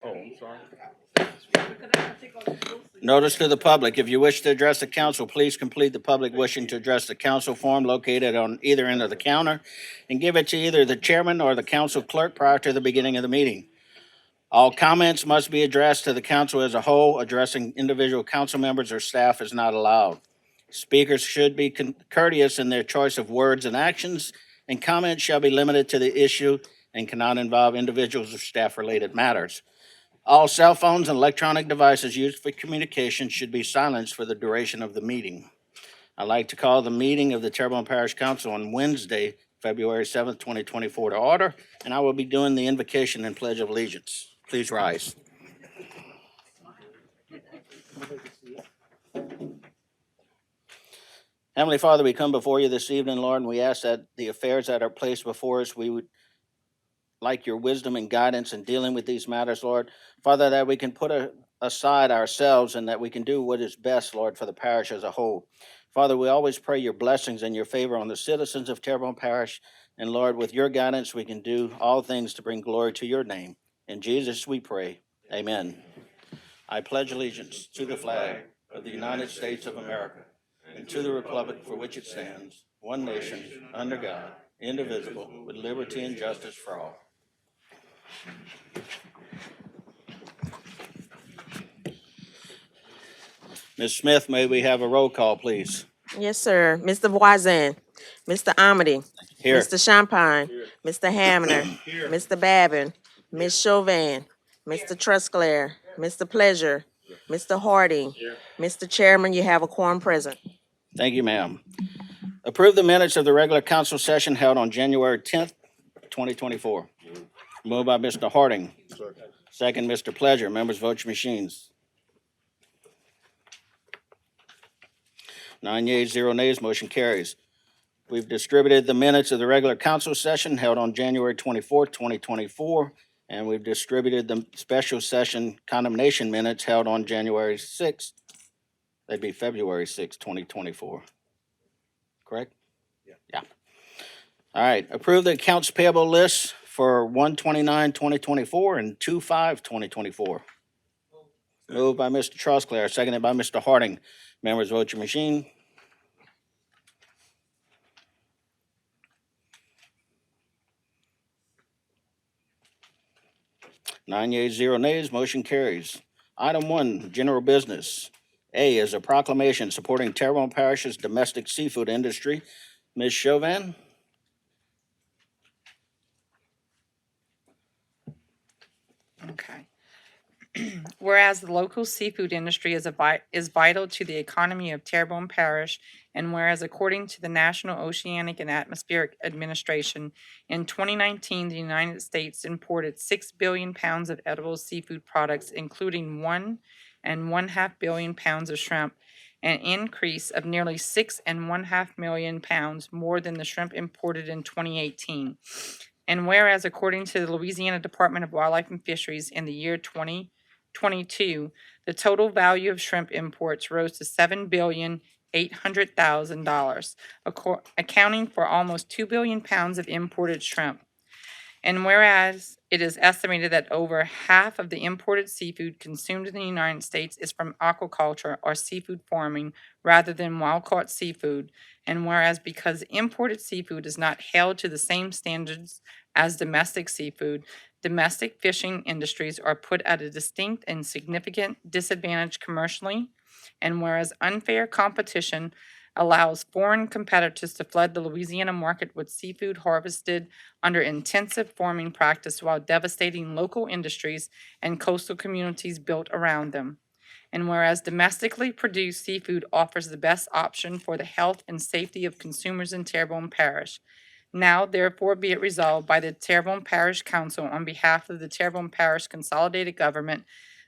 Oh, I'm sorry. Notice to the public, if you wish to address the council, please complete the public wishing to address the council form located on either end of the counter and give it to either the chairman or the council clerk prior to the beginning of the meeting. All comments must be addressed to the council as a whole. Addressing individual council members or staff is not allowed. Speakers should be courteous in their choice of words and actions, and comments shall be limited to the issue and cannot involve individuals or staff-related matters. All cell phones and electronic devices used for communication should be silenced for the duration of the meeting. I'd like to call the meeting of the Terrebonne Parish Council on Wednesday, February 7th, 2024 to order, and I will be doing the invocation and pledge of allegiance. Please rise. Heavenly Father, we come before you this evening, Lord, and we ask that the affairs that are placed before us, we would like your wisdom and guidance in dealing with these matters, Lord. Father, that we can put aside ourselves and that we can do what is best, Lord, for the parish as a whole. Father, we always pray your blessings and your favor on the citizens of Terrebonne Parish. And Lord, with your guidance, we can do all things to bring glory to your name. In Jesus we pray. Amen. I pledge allegiance to the flag of the United States of America and to the republic for which it stands, one nation, under God, indivisible, with liberty and justice for all. Ms. Smith, may we have a roll call, please? Yes, sir. Mr. Voisin, Mr. Amity, Here. Mr. Champagne, Mr. Hamner, Mr. Babin, Ms. Chauvin, Mr. Trusclair, Mr. Pleasure, Mr. Harding. Mr. Chairman, you have a quorum present. Thank you, ma'am. Approve the minutes of the regular council session held on January 10th, 2024. Moved by Mr. Harding. Second, Mr. Pleasure. Members vote your machines. 9 yeas, 0 nays, motion carries. We've distributed the minutes of the regular council session held on January 24th, 2024, and we've distributed the special session condemnation minutes held on January 6th. They'd be February 6th, 2024. Correct? Yeah. All right. Approve the accounts payable list for 1/29/2024 and 2/5/2024. Moved by Mr. Trosclair, seconded by Mr. Harding. Members vote your machine. Nine yeas, 0 nays, motion carries. Item 1, general business. A is a proclamation supporting Terrebonne Parish's domestic seafood industry. Ms. Chauvin? Okay. Whereas the local seafood industry is vital to the economy of Terrebonne Parish, and whereas according to the National Oceanic and Atmospheric Administration, in 2019, the United States imported 6 billion pounds of edible seafood products, including 1.5 billion pounds of shrimp, an increase of nearly 6.5 million pounds more than the shrimp imported in 2018. And whereas according to the Louisiana Department of Wildlife and Fisheries, in the year 2022, the total value of shrimp imports rose to $7,800,000, accounting for almost 2 billion pounds of imported shrimp. And whereas it is estimated that over half of the imported seafood consumed in the United States is from aquaculture or seafood farming rather than wild-caught seafood, and whereas because imported seafood is not held to the same standards as domestic seafood, domestic fishing industries are put at a distinct and significant disadvantage commercially, and whereas unfair competition allows foreign competitors to flood the Louisiana market with seafood harvested under intensive farming practice while devastating local industries and coastal communities built around them. And whereas domestically produced seafood offers the best option for the health and safety of consumers in Terrebonne Parish, now therefore be it resolved by the Terrebonne Parish Council on behalf of the Terrebonne Parish Consolidated Government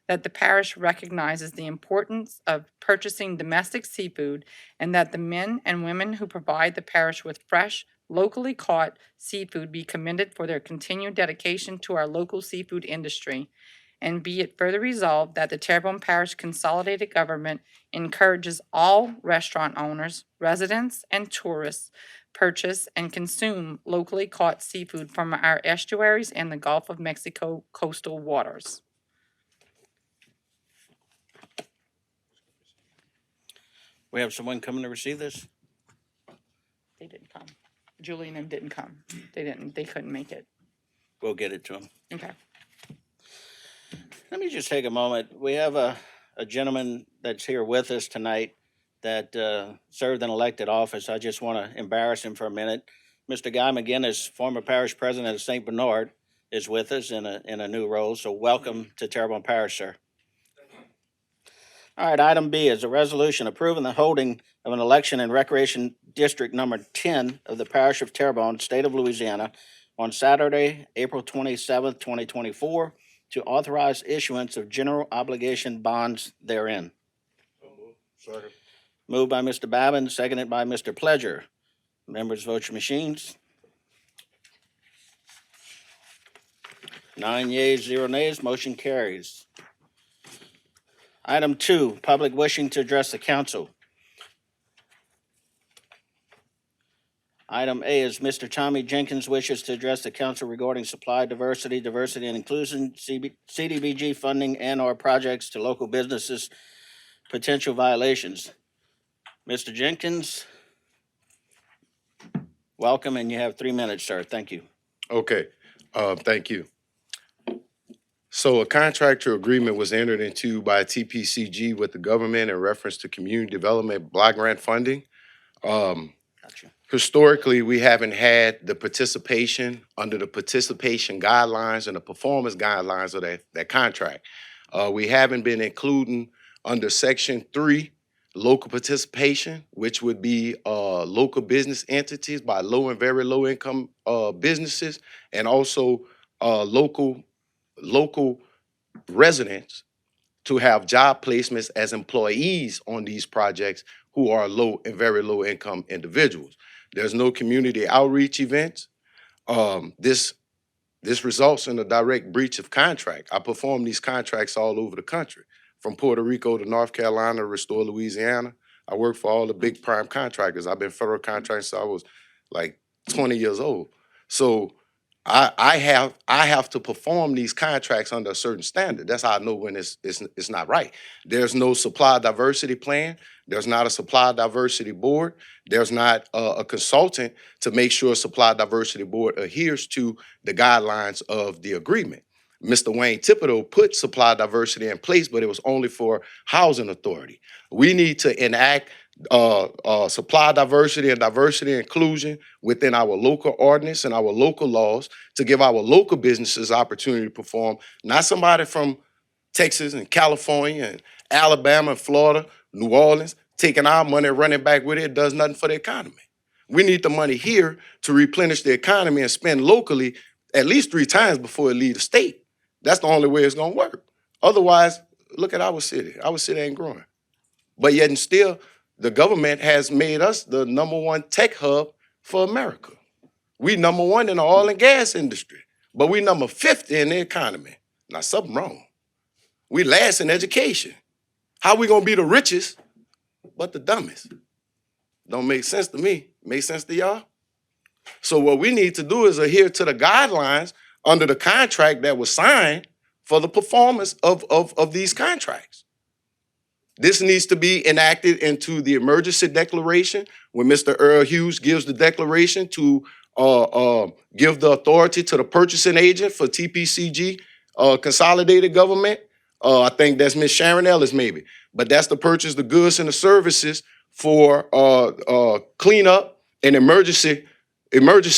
that the parish recognizes the importance of purchasing domestic seafood, and that the men and women who provide the parish with fresh, locally caught seafood be commended for their continued dedication to our local seafood industry. And be it further resolved that the Terrebonne Parish Consolidated Government encourages all restaurant owners, residents, and tourists purchase and consume locally caught seafood from our estuaries and the Gulf of Mexico coastal waters. We have someone coming to receive this? They didn't come. Julie and them didn't come. They couldn't make it. We'll get it to him. Okay. Let me just take a moment. We have a gentleman that's here with us tonight that served an elected office. I just want to embarrass him for a minute. Mr. Guy McGinnis, former parish president of St. Bernard, is with us in a new role. So welcome to Terrebonne Parish, sir. All right, item B is a resolution approving the holding of an election in Recreation District Number 10 of the Parish of Terrebonne, State of Louisiana, on Saturday, April 27th, 2024, to authorize issuance of general obligation bonds therein. Second. Moved by Mr. Babin, seconded by Mr. Pledger. Members, vote your machines. 9 yeas, 0 nays, motion carries. Item 2, public wishing to address the council. Item A is Mr. Tommy Jenkins wishes to address the council regarding supply diversity, diversity and inclusion, CDBG funding and/or projects to local businesses, potential violations. Mr. Jenkins, welcome, and you have 3 minutes, sir. Thank you. Okay, thank you. So a contractor agreement was entered into by TPCG with the government in reference to community development block grant funding. Gotcha. Historically, we haven't had the participation under the participation guidelines and the performance guidelines of that contract. We haven't been including under Section 3, local participation, which would be local business entities by low and very low income businesses, and also local residents to have job placements as employees on these projects who are low and very low income individuals. There's no community outreach events. This results in a direct breach of contract. I perform these contracts all over the country, from Puerto Rico to North Carolina, Restore, Louisiana. I work for all the big prime contractors. I've been federal contractor since I was like 20 years old. So I have to perform these contracts under a certain standard. That's how I know when it's not right. There's no supply diversity plan. There's not a supply diversity board. There's not a consultant to make sure supply diversity board adheres to the guidelines of the agreement. Mr. Wayne Thibodeau put supply diversity in place, but it was only for housing authority. We need to enact supply diversity and diversity inclusion within our local ordinance and our local laws to give our local businesses opportunity to perform, not somebody from Texas and California and Alabama and Florida, New Orleans, taking our money and running back with it. It does nothing for the economy. We need the money here to replenish the economy and spend locally at least 3 times before it leaves the state. That's the only way it's gonna work. Otherwise, look at our city. Our city ain't growing. But yet and still, the government has made us the #1 tech hub for America. We #1 in the oil and gas industry, but we number 50 in the economy. Now, something wrong. We last in education. How we gonna be the richest, but the dumbest? Don't make sense to me. Make sense to y'all? So what we need to do is adhere to the guidelines under the contract that was signed for the performance of these contracts. This needs to be enacted into the emergency declaration when Mr. Earl Hughes gives the declaration to give the authority to the purchasing agent for TPCG, consolidated government. I think that's Ms. Sharon Ellis maybe, but that's to purchase the goods and the services for cleanup and emergency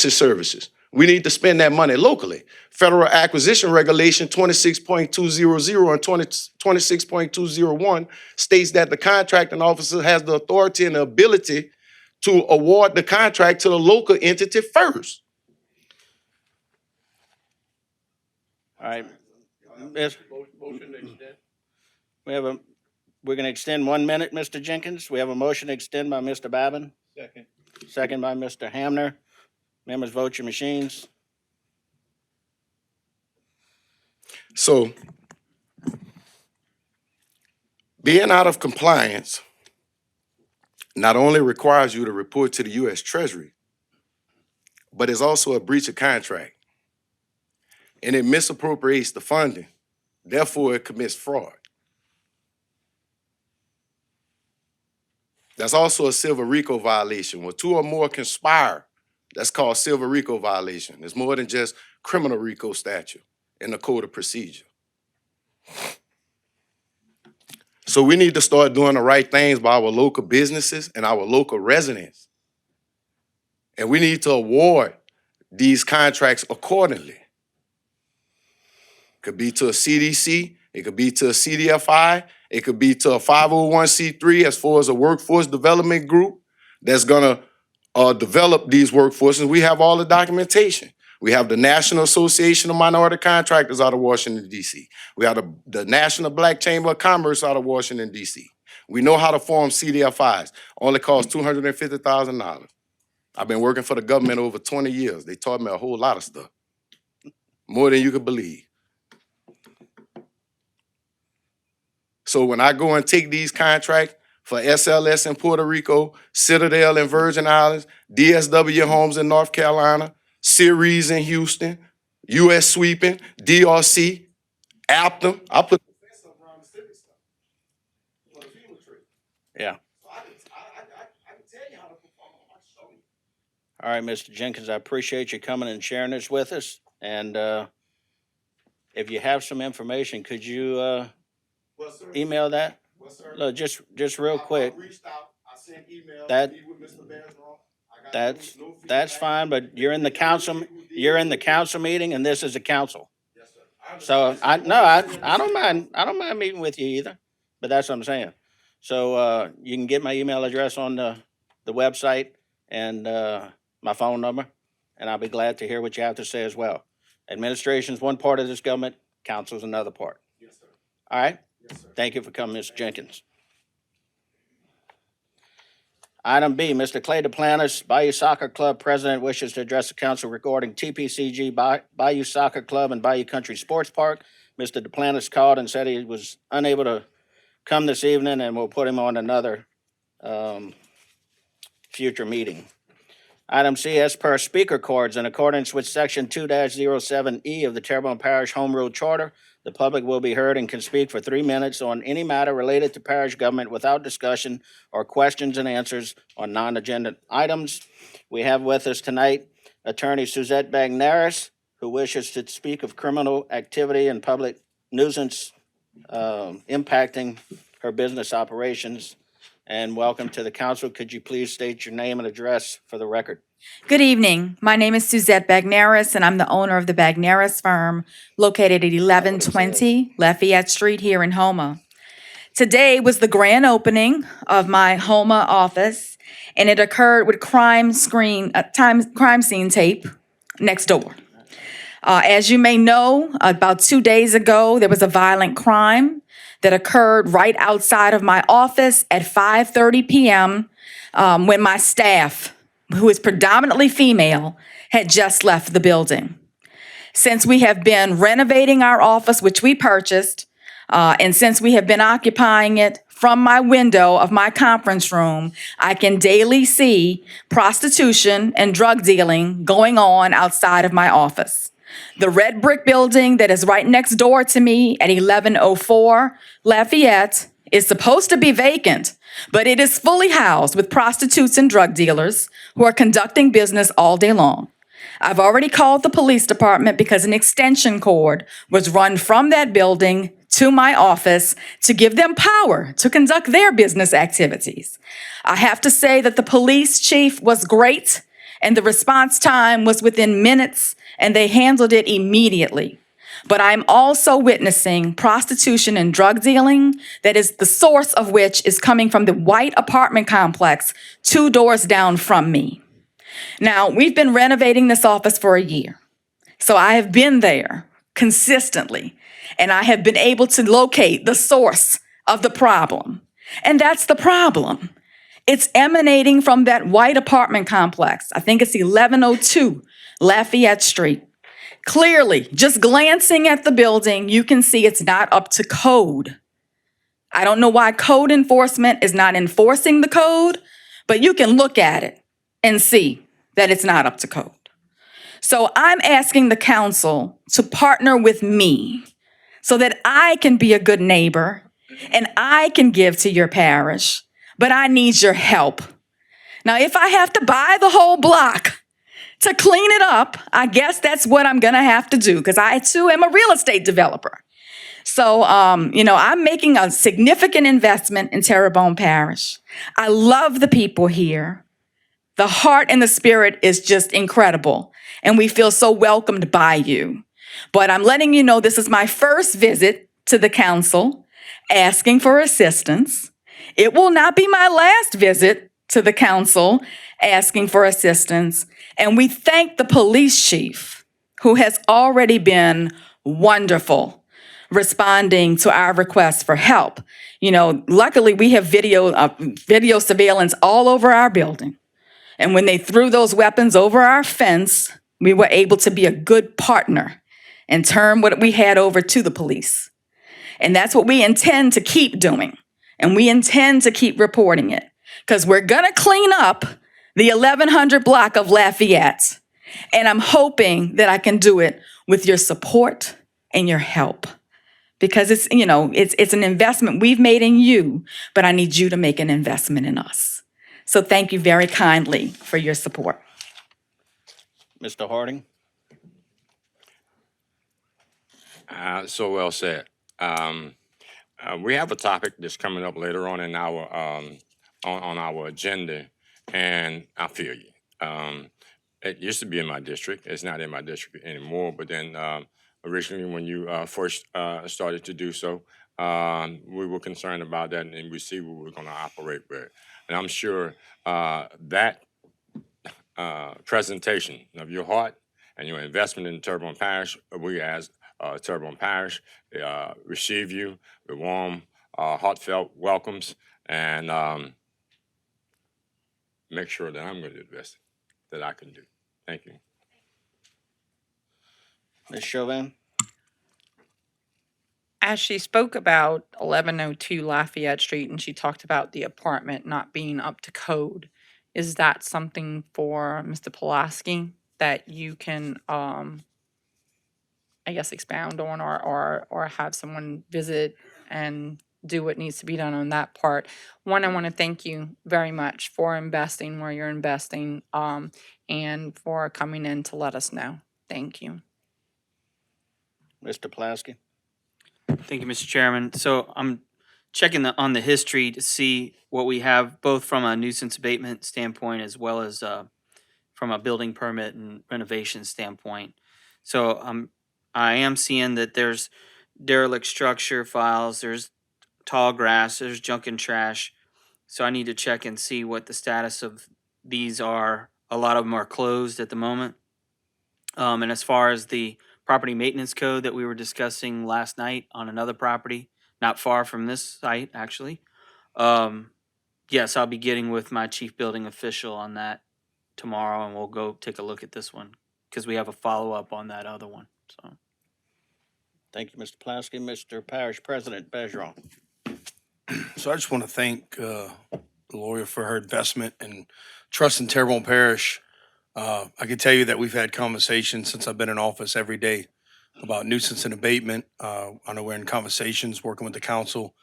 services. We need to spend that money locally. Federal Acquisition Regulation 26.200 and 26.201 states that the contracting officer has the authority and the ability to award the contract to the local entity first. All right. Miss- We're gonna extend 1 minute, Mr. Jenkins. We have a motion to extend by Mr. Babin. Second. Second by Mr. Hamner. Members, vote your machines. So, being out of compliance not only requires you to report to the U.S. Treasury, but it's also a breach of contract. And it misappropriates the funding. Therefore, it commits fraud. That's also a civil RICO violation. When two or more conspire, that's called civil RICO violation. It's more than just criminal RICO statute in the code of procedure. So we need to start doing the right things by our local businesses and our local residents. And we need to award these contracts accordingly. Could be to a CDC, it could be to a CDFI, it could be to a 501c3 as far as a workforce development group that's gonna develop these workforces. We have all the documentation. We have the National Association of Minority Contractors out of Washington, D.C. We have the National Black Chamber of Commerce out of Washington, D.C. We know how to form CDFIs. Only costs $250,000. I've been working for the government over 20 years. They taught me a whole lot of stuff, more than you could believe. So when I go and take these contracts for SLS in Puerto Rico, Citadel in Virgin Islands, DSW Homes in North Carolina, Ceres in Houston, US Sweeping, DRC, Aptum, I put the fence up around the city stuff for the FEMA tree. Yeah. So I can tell you how to perform. I can show you. All right, Mr. Jenkins, I appreciate you coming and sharing this with us. And if you have some information, could you Well, sir, email that? well, sir, Look, just real quick. I reached out, I sent emails, That- meet with Mr. Bergeron. I got That's no feedback. that's fine, but you're in the council meeting, and this is a council. Yes, sir. I So understand. I don't mind meeting with you either, but that's what I'm saying. So you can get my email address on the website and my phone number, and I'll be glad to hear what you have to say as well. Administration's one part of this government, council's another part. Yes, sir. All right? Yes, sir. Thank you for coming, Mr. Jenkins. Item B, Mr. Clay Duplantis, Bayou Soccer Club President, wishes to address the council regarding TPCG Bayou Soccer Club and Bayou Country Sports Park. Mr. Duplantis called and said he was unable to come this evening, and we'll put him on another future meeting. Item C, as per speaker cards, in accordance with Section 2-07E of the Terrebonne Parish Home Rule Charter, the public will be heard and can speak for 3 minutes on any matter related to parish government without discussion or questions and answers on non-agenda items. We have with us tonight Attorney Suzette Bagnaris, who wishes to speak of criminal activity and public nuisance impacting her business operations. And welcome to the council. Could you please state your name and address for the record? Good evening. My name is Suzette Bagnaris, and I'm the owner of the Bagnaris Firm located at 1120 Lafayette Street here in Houma. Today was the grand opening of my Houma office, and it occurred with crime scene tape next door. As you may know, about 2 days ago, there was a violent crime that occurred right outside of my office at 5:30 p.m. When my staff, who is predominantly female, had just left the building. Since we have been renovating our office, which we purchased, and since we have been occupying it from my window of my conference room, I can daily see prostitution and drug dealing going on outside of my office. The red brick building that is right next door to me at 1104 Lafayette is supposed to be vacant, but it is fully housed with prostitutes and drug dealers who are conducting business all day long. I've already called the police department because an extension cord was run from that building to my office to give them power to conduct their business activities. I have to say that the police chief was great, and the response time was within minutes, and they handled it immediately. But I'm also witnessing prostitution and drug dealing that is the source of which is coming from the white apartment complex 2 doors down from me. Now, we've been renovating this office for a year, so I have been there consistently, and I have been able to locate the source of the problem. And that's the problem. It's emanating from that white apartment complex. I think it's 1102 Lafayette Street. Clearly, just glancing at the building, you can see it's not up to code. I don't know why code enforcement is not enforcing the code, but you can look at it and see that it's not up to code. So I'm asking the council to partner with me so that I can be a good neighbor and I can give to your parish but I need your help. Now, if I have to buy the whole block to clean it up, I guess that's what I'm gonna have to do, because I too am a real estate developer. So, I'm making a significant investment in Terrebonne Parish. I love the people here. The heart and the spirit is just incredible, and we feel so welcomed by you. But I'm letting you know this is my first visit to the council asking for assistance. It will not be my last visit to the council asking for assistance. And we thank the police chief, who has already been wonderful responding to our requests for help. Luckily we have video surveillance all over our building. And when they threw those weapons over our fence, we were able to be a good partner and turn what we had over to the police. And that's what we intend to keep doing. And we intend to keep reporting it, because we're going to clean up the 1100 block of Lafayette. And I'm hoping that I can do it with your support and your help, because it's an investment we've made in you, but I need you to make an investment in us. So thank you very kindly for your support. Mr. Harding? So well said. We have a topic that's coming up later on in our on our agenda, and I feel you. It used to be in my district. It's not in my district anymore. But then originally, when you first started to do so, we were concerned about that, and we see what we're going to operate with. And I'm sure that presentation of your heart and your investment in Terrebonne Parish, we as Terrebonne Parish receive you with warm, heartfelt welcomes, and make sure that I'm going to do the best that I can do. Thank you. Ms. Chauvin? As she spoke about 1102 Lafayette Street and she talked about the apartment not being up to code, is that something for Mr. Pulaski that you can, expound on or have someone visit and do what needs to be done on that part? One, I want to thank you very much for investing where you're investing, and for coming in to let us know. Thank you. Mr. Pulaski? Thank you, Mr. Chairman. So I'm checking on the history to see what we have, both from a nuisance abatement standpoint as well as from a building permit and renovation standpoint. So I am seeing that there's derelict structure files, there's tall grass, there's junk and trash. So I need to check and see what the status of these are. A lot of them are closed at the moment. And as far as the property maintenance code that we were discussing last night on another property, not far from this site, actually. Yes, I'll be getting with my chief building official on that tomorrow, and we'll go take a look at this one, because we have a follow-up on that other one, so. Thank you, Mr. Pulaski. Mr. Parish President Bergeron? So I just want to thank the lawyer for her investment and trust in Terrebonne Parish. I can tell you that we've had conversations since I've been in office every day about nuisance and abatement. I know we're in conversations working with the council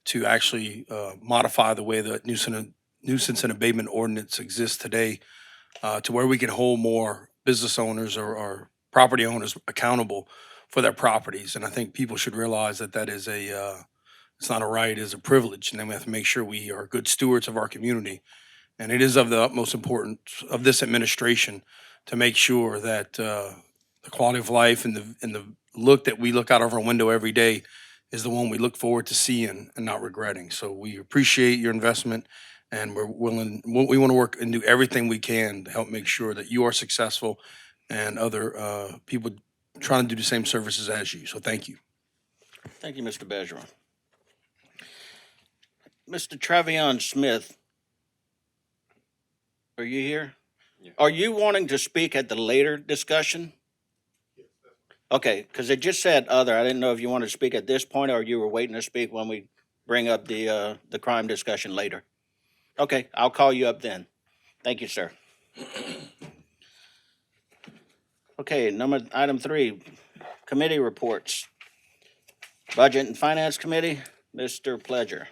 to actually modify the way the nuisance and abatement ordinance exists today, to where we can hold more business owners or property owners accountable for their properties. And I think people should realize that that is it's not a right, it's a privilege. And then we have to make sure we are good stewards of our community. And it is of the utmost importance of this administration to make sure that the quality of life and the look that we look out of our window every day is the one we look forward to seeing and not regretting. So we appreciate your investment, and we want to work and do everything we can to help make sure that you are successful and other people trying to do the same services as you. So thank you. Thank you, Mr. Bergeron. Mr. Travion Smith, are you here? Yeah. Are you wanting to speak at the later discussion? Okay, because it just said other. I didn't know if you wanted to speak at this point or you were waiting to speak when we bring up the crime discussion later. Okay, I'll call you up then. Thank you, sir. Okay, item 3, committee reports. Budget and Finance Committee, Mr. Pledger.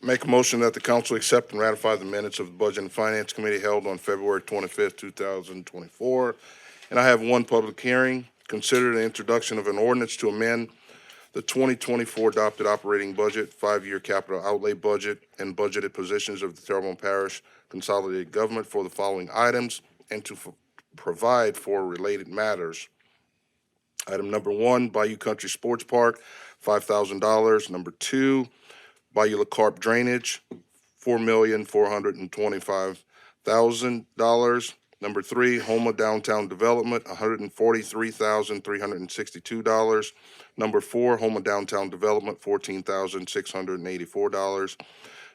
Make a motion that the council accept and ratify the minutes of the Budget and Finance Committee held on February 25th, 2024. And I have one public hearing. Consider the introduction of an ordinance to amend the 2024 adopted operating budget, 5-year capital outlay budget, and budgeted positions of the Terrebonne Parish Consolidated Government for the following items and to provide for related matters. Item number 1, Bayou Country Sports Park, $5,000. Number 2, Bayou La Carpe Drainage, $4,425,000. Number 3, Homa Downtown Development, $143,362. Number 4, Homa Downtown Development, $14,684.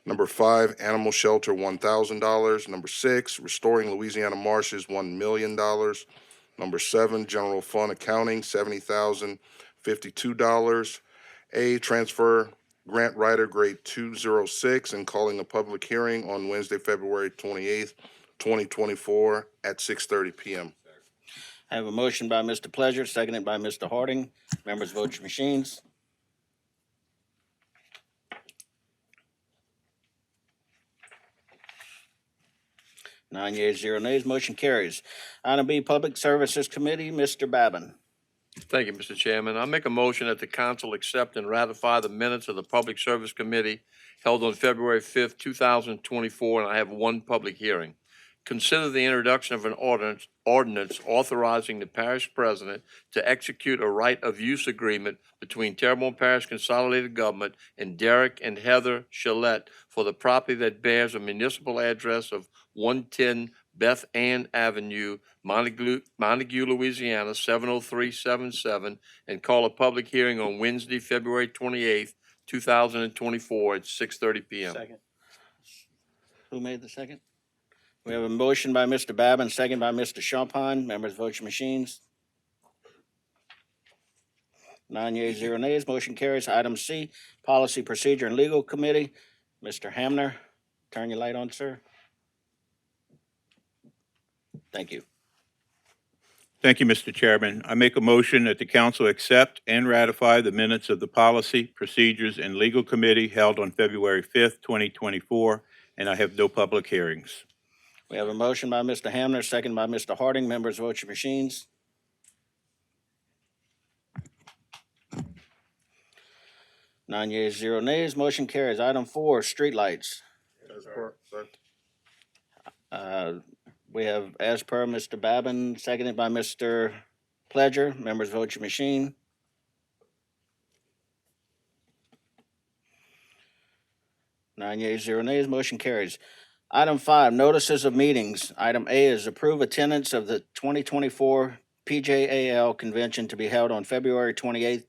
Number 5, Animal Shelter, $1,000. Number 6, Restoring Louisiana Marshes, $1 million. Number 7, General Fund Accounting, $70,052. A, transfer grant writer grade 206 and calling a public hearing on Wednesday, February 28th, 2024 at 6:30 p.m. I have a motion by Mr. Pleasure, seconded by Mr. Harding. Members vote your machines. Nine yeas, 0 nays, motion carries. Item B, Public Services Committee, Mr. Babin. Thank you, Mr. Chairman. I make a motion that the council accept and ratify the minutes of the Public Service Committee held on February 5th, 2024, and I have one public hearing. Consider the introduction of an ordinance authorizing the parish president to execute a right of use agreement between Terrebonne Parish Consolidated Government and Derek and Heather Chalette for the property that bears a municipal address of 110 Beth Ann Avenue, Montague, Louisiana, 70377, and call a public hearing on Wednesday, February 28th, 2024 at 6:30 p.m. Second. Who made the second? We have a motion by Mr. Babin, second by Mr. Champagne. Members vote your machines. 9 yeas, 0 nays, motion carries. Item C, Policy, Procedure, and Legal Committee. Mr. Hamner, turn your light on, sir. Thank you. Thank you, Mr. Chairman. I make a motion that the council accept and ratify the minutes of the Policy, Procedures, and Legal Committee held on February 5th, 2024, and I have no public hearings. We have a motion by Mr. Hamner, second by Mr. Harding. Members vote your machines. Nine yeas, 0 nays, motion carries. Item 4, streetlights. We have, as per Mr. Babin, seconded by Mr. Pledger. Members vote your machine. Nine yeas, 0 nays, motion carries. Item 5, notices of meetings. Item A is approve attendance of the 2024 PJAL convention to be held on February 28th,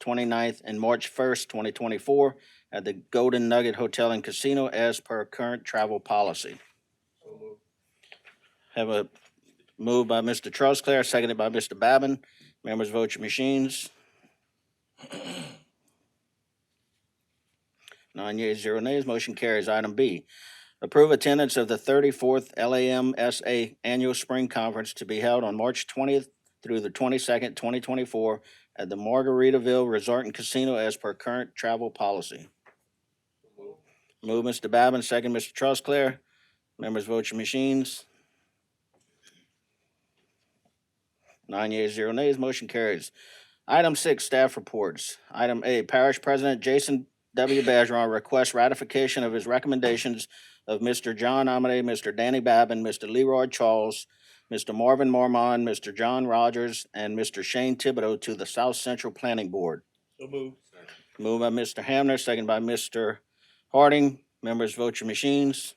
29th, and March 1st, 2024 at the Golden Nugget Hotel and Casino as per current travel policy. Have a move by Mr. Trosclair, seconded by Mr. Babin. Members vote your machines. 9 yeas, 0 nays, motion carries. Item B, approve attendance of the 34th LAMSA Annual Spring Conference to be held on March 20th through the 22nd, 2024 at the Margaritaville Resort and Casino as per current travel policy. Move Mr. Babin, second Mr. Trosclair. Members vote your machines. 9 yeas, 0 nays, motion carries. Item 6, staff reports. Item A, Parish President Jason W. Bergeron requests ratification of his recommendations of Mr. John Amade, Mr. Danny Babin, Mr. Leroy Charles, Mr. Marvin Mormon, Mr. John Rogers, and Mr. Shane Thibodeau to the South Central Planning Board. So moved. Moved by Mr. Hamner, second by Mr. Harding. Members vote your machines.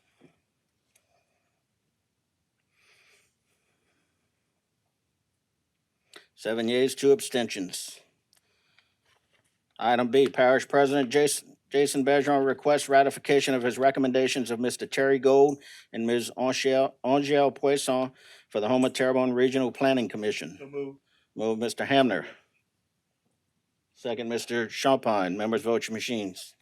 Seven yeas, 2 abstentions. Item B, Parish President Jason Bergeron requests ratification of his recommendations of Mr. Terry Gold and Ms. Angèle Poisson for the Homa Terrebonne Regional Planning Commission. So moved. Move Mr. Hamner. Second, Mr. Champagne. Members vote your machines.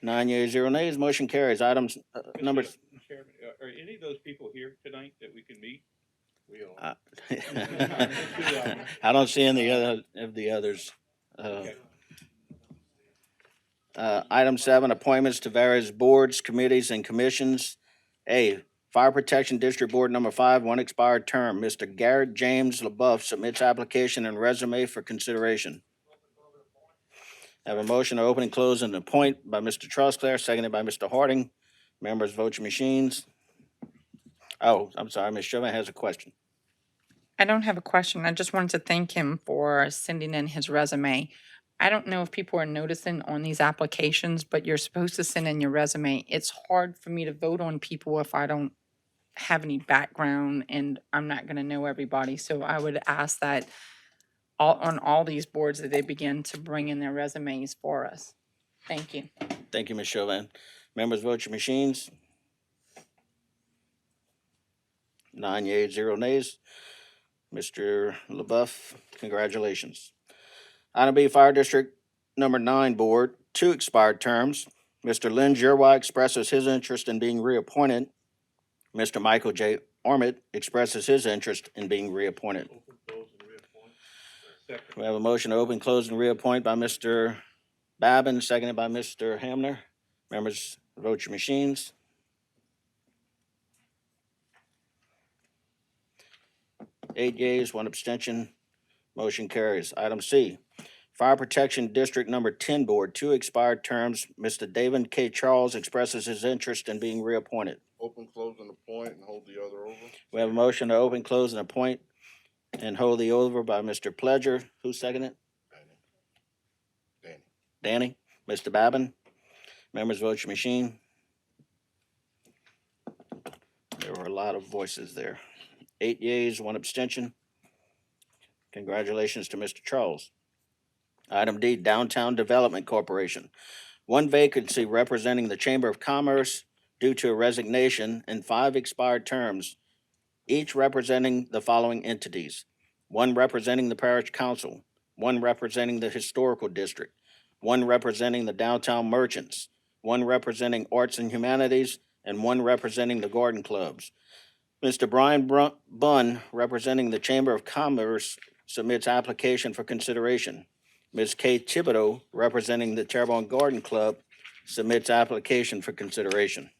9 yeas, 0 nays, motion carries. Items number. Mr. Chairman, are any of those people here tonight that we can meet? I don't see any of the others. Okay. Item 7, appointments to various boards, committees, and commissions. A, Fire Protection District Board Number 5, one expired term. Mr. Garrett James LaBeouf submits application and resume for consideration. I have a motion to open and close and appoint by Mr. Trosclair, seconded by Mr. Harding. Members, vote your machines. Oh, I'm sorry, Ms. Chauvin has a question. I don't have a question. I just wanted to thank him for sending in his resume. I don't know if people are noticing on these applications, but you're supposed to send in your resume. It's hard for me to vote on people if I don't have any background and I'm not going to know everybody. So I would ask that on all these boards that they begin to bring in their resumes for us. Thank you. Thank you, Ms. Chauvin. Members, vote your machines. 9 yeas, 0 nays. Mr. LaBeouf, congratulations. Item B, Fire District Number 9 Board, 2 expired terms. Mr. Lynn Gerwa expresses his interest in being reappointed. Mr. Michael J. Ormond expresses his interest in being reappointed. We have a motion to open, close, and reappoint by Mr. Babin, seconded by Mr. Hamner. Members, vote your machines. 8 yeas, 1 abstention. Motion carries. Item C, Fire Protection District Number 10 Board, 2 expired terms. Mr. David K. Charles expresses his interest in being reappointed. Open, close, and appoint, and hold the other over. We have a motion to open, close, and appoint and hold the over by Mr. Pledger. Who seconded? Danny. Danny. Mr. Babin. Members, vote your machine. There were a lot of voices there. 8 yeas, 1 abstention. Congratulations to Mr. Charles. Item D, Downtown Development Corporation. 1 vacancy representing the Chamber of Commerce due to a resignation and 5 expired terms, each representing the following entities: 1 representing the Parish Council, 1 representing the Historical District, 1 representing the Downtown Merchants, 1 representing Arts and Humanities, and 1 representing the Garden Clubs. Mr. Brian Bunn, representing the Chamber of Commerce, submits application for consideration. Ms. Kay Thibodeau, representing the Terrebonne Garden Club, submits application for consideration.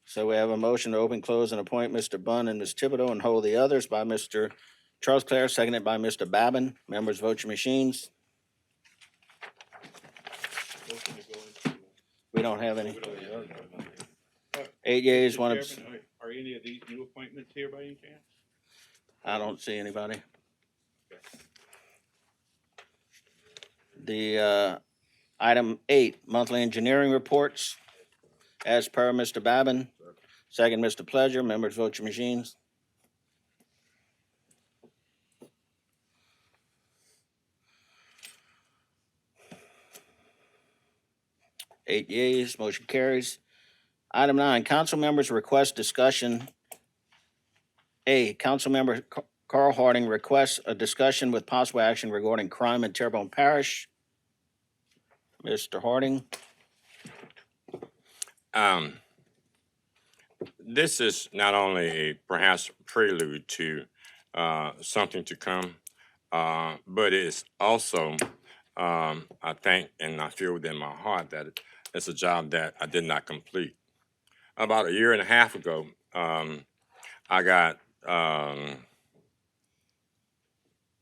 So we have a motion to open, close, and appoint Mr. Bunn and Ms. Thibodeau and hold the others by Mr. Trosclair, seconded by Mr. Babin. Members, vote your machines. We don't have any. 8 yeas, 1 abstention. Are any of these new appointments here by any chance? I don't see anybody. The item 8, monthly engineering reports. As per Mr. Babin, second Mr. Pledger. Members, vote your machines. 8 yeas, motion carries. Item 9, council members request discussion. A, council member Carl Harding requests a discussion with possible action regarding crime in Terrebonne Parish. Mr. Harding. This is not only a perhaps prelude to something to come, but it's also, I think, and I feel within my heart that it's a job that I did not complete. About 1.5 years ago, I got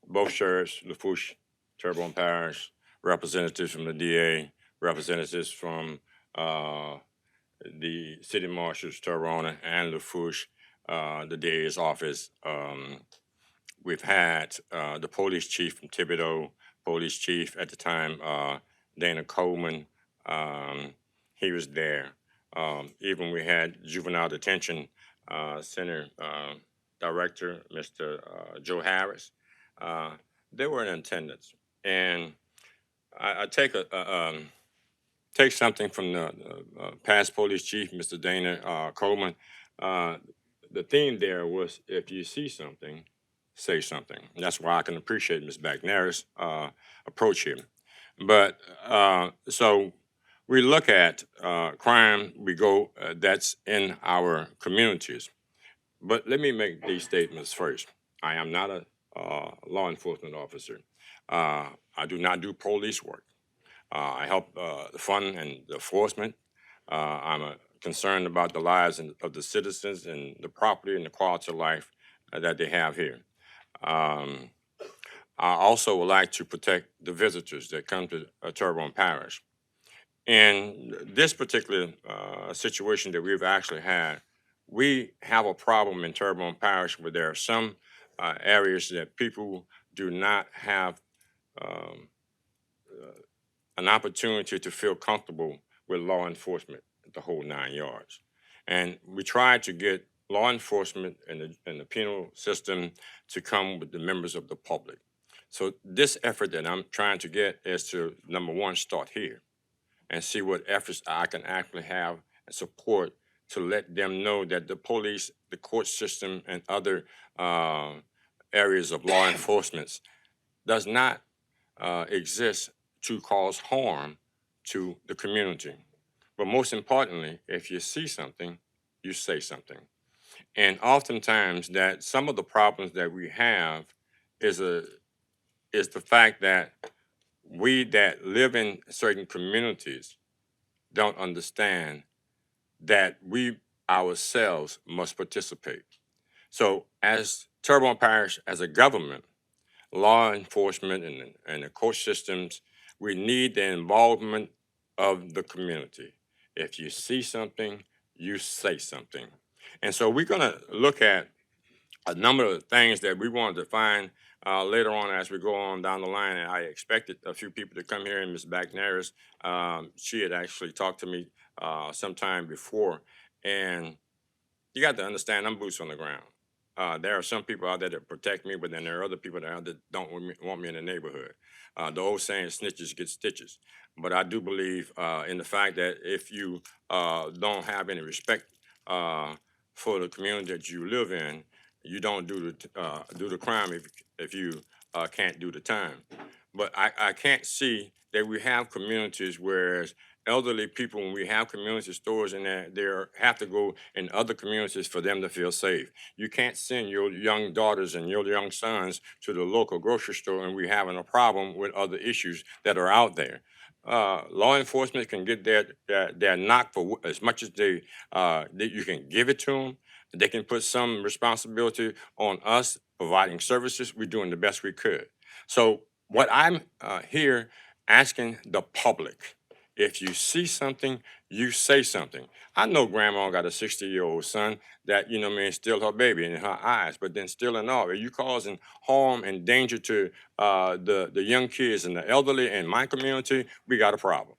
both sheriffs, Lafourche, Terrebonne Parish, representatives from the DA, representatives from the city marshals, Terrebonne and Lafourche, the DA's office. We've had the police chief from Thibodeau, police chief at the time, Dana Coleman. He was there. Even we had juvenile detention center director, Mr. Joe Harris. They were in attendance, and I take take something from the past police chief, Mr. Dana Coleman. The theme there was, if you see something, say something. And that's why I can appreciate Ms. Bagnera's approach here. But so we look at crime, we go, that's in our communities. But let me make these statements first. I am not a law enforcement officer. I do not do police work. I help the fund and the enforcement. I'm concerned about the lives of the citizens and the property and the quality of life that they have here. Um, I also would like to protect the visitors that come to Terrebonne Parish. In this particular situation that we've actually had, we have a problem in Terrebonne Parish where there are some areas that people do not have um, an opportunity to feel comfortable with law enforcement, the whole 9 yards. And we try to get law enforcement and the penal system to come with the members of the public. So this effort that I'm trying to get is to, number one, start here and see what efforts I can actually have and support to let them know that the police, the court system, and other areas of law enforcement does not exist to cause harm to the community. But most importantly, if you see something, you say something. And oftentimes that some of the problems that we have is the fact that we that live in certain communities don't understand that we ourselves must participate. So as Terrebonne Parish, as a government, law enforcement and the court systems, we need the involvement of the community. If you see something, you say something. And so we're gonna look at a number of things that we wanted to find later on as we go on down the line. And I expected a few people to come here, and Ms. Bagnaris, she had actually talked to me sometime before. And you got to understand, I'm boots on the ground. There are some people out there that protect me, but then there are other people that don't want me in the neighborhood. The old saying, snitches get stitches. But I do believe in the fact that if you don't have any respect for the community that you live in, you don't do the crime if you can't do the time. But I can't see that we have communities where elderly people, when we have community stores in there, they have to go in other communities for them to feel safe. You can't send your young daughters and your young sons to the local grocery store and we're having a problem with other issues that are out there. Law enforcement can get their knock for as much as you can give it to them. They can put some responsibility on us providing services. We're doing the best we could. So what I'm here asking the public, if you see something, you say something. I know grandma got a 60-year-old son that, still her baby in her eyes, but then still in all, are you causing harm and danger to the young kids and the elderly in my community? We got a problem.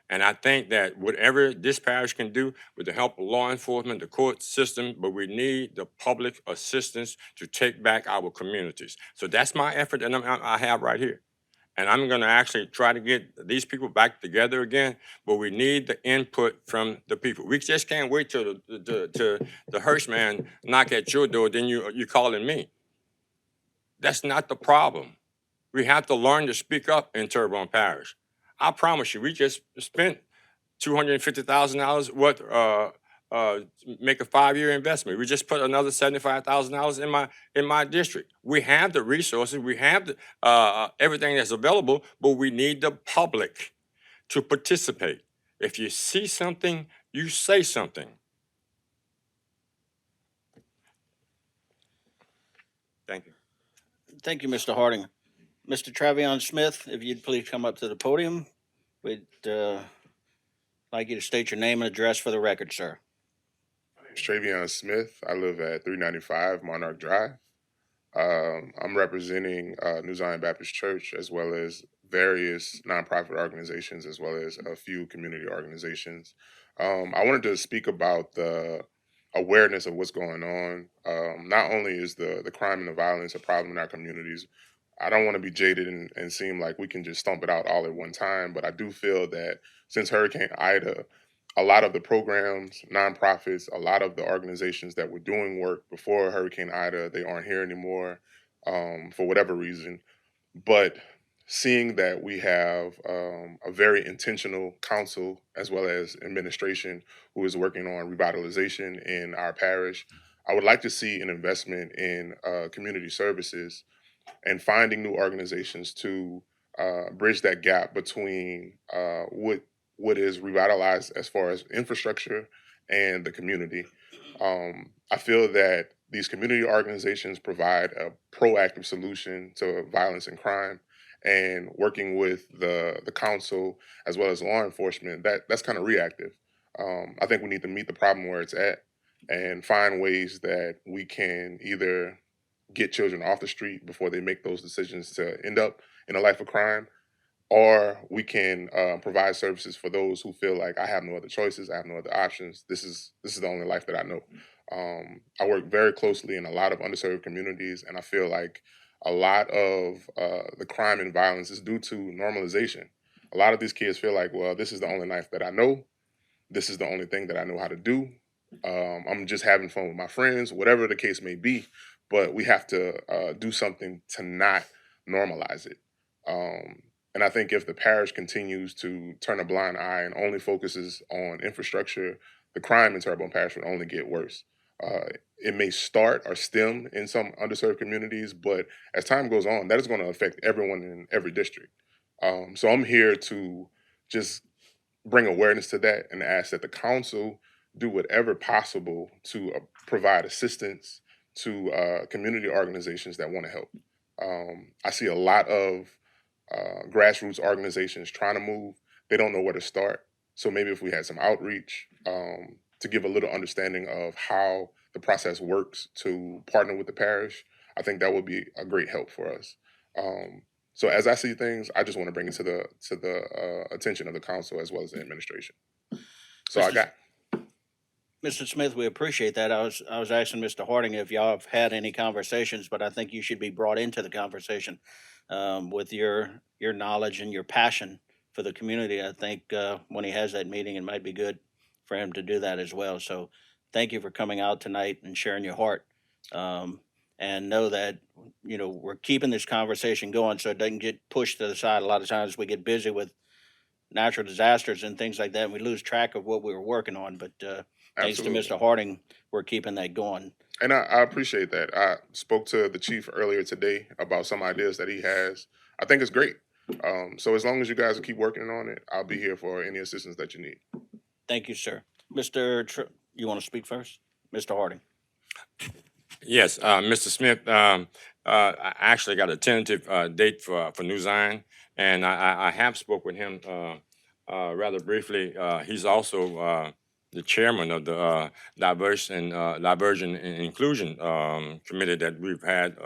And I think that whatever this parish can do with the help of law enforcement, the court system, but we need the public assistance to take back our communities. So that's my effort that I have right here. And I'm going to actually try to get these people back together again, but we need the input from the people. We just can't wait till the Hirsch man knock at your door, then you calling me. That's not the problem. We have to learn to speak up in Terrebonne Parish. I promise you, we just spent $250,000 worth make a 5-year investment. We just put another $75,000 in my district. We have the resources, we have the, everything that's available, but we need the public to participate. If you see something, you say something. Thank you. Thank you, Mr. Harding. Mr. Travion Smith, if you'd please come up to the podium. We'd like you to state your name and address for the record, sir. My name's Travion Smith. I live at 395 Monarch Drive. I'm representing New Zion Baptist Church as well as various nonprofit organizations as well as a few community organizations. I wanted to speak about the awareness of what's going on. Not only is the crime and the violence a problem in our communities, I don't want to be jaded and seem like we can just stomp it out all at one time, but I do feel that since Hurricane Ida, a lot of the programs, nonprofits, a lot of the organizations that were doing work before Hurricane Ida, they aren't here anymore for whatever reason. But seeing that we have a very intentional council as well as administration who is working on revitalization in our parish, I would like to see an investment in community services and finding new organizations to bridge that gap between what is revitalized as far as infrastructure and the community. I feel that these community organizations provide a proactive solution to violence and crime, and working with the council as well as law enforcement, that's kind of reactive. I think we need to meet the problem where it's at and find ways that we can either get children off the street before they make those decisions to end up in a life of crime, or we can provide services for those who feel like I have no other choices, I have no other options. This is the only life that I know. I work very closely in a lot of underserved communities, and I feel like a lot of the crime and violence is due to normalization. A lot of these kids feel like, well, this is the only life that I know. This is the only thing that I know how to do. I'm just having fun with my friends, whatever the case may be. But we have to do something to not normalize it. And I think if the parish continues to turn a blind eye and only focuses on infrastructure, the crime in Terrebonne Parish would only get worse. It may start or stem in some underserved communities, but as time goes on, that is going to affect everyone in every district. So I'm here to just bring awareness to that and ask that the council do whatever possible to provide assistance to community organizations that want to help. I see a lot of grassroots organizations trying to move. They don't know where to start. So maybe if we had some outreach to give a little understanding of how the process works to partner with the parish, I think that would be a great help for us. So as I see things, I just want to bring it to the attention of the council as well as the administration. So I Mr. got Mr. Smith, we appreciate that. I was asking Mr. Harding if y'all have had any conversations, but I think you should be brought into the conversation with your knowledge and your passion for the community. I think when he has that meeting, it might be good for him to do that as well. So thank you for coming out tonight and sharing your heart. And know that, you know, we're keeping this conversation going so it doesn't get pushed to the side. A lot of times we get busy with natural disasters and things like that, and we lose track of what we were working on. But thanks to absolutely. Mr. Harding, we're keeping that going. And I appreciate that. I spoke to the chief earlier today about some ideas that he has. I think it's great. So as long as you guys keep working on it, I'll be here for any assistance that you need. Thank you, sir. You want to speak first? Mr. Harding. Yes, Mr. Smith, I actually got a tentative date for New Zion, and I have spoke with him rather briefly. He's also the chairman of the Diversion and Inclusion Committee that we've had,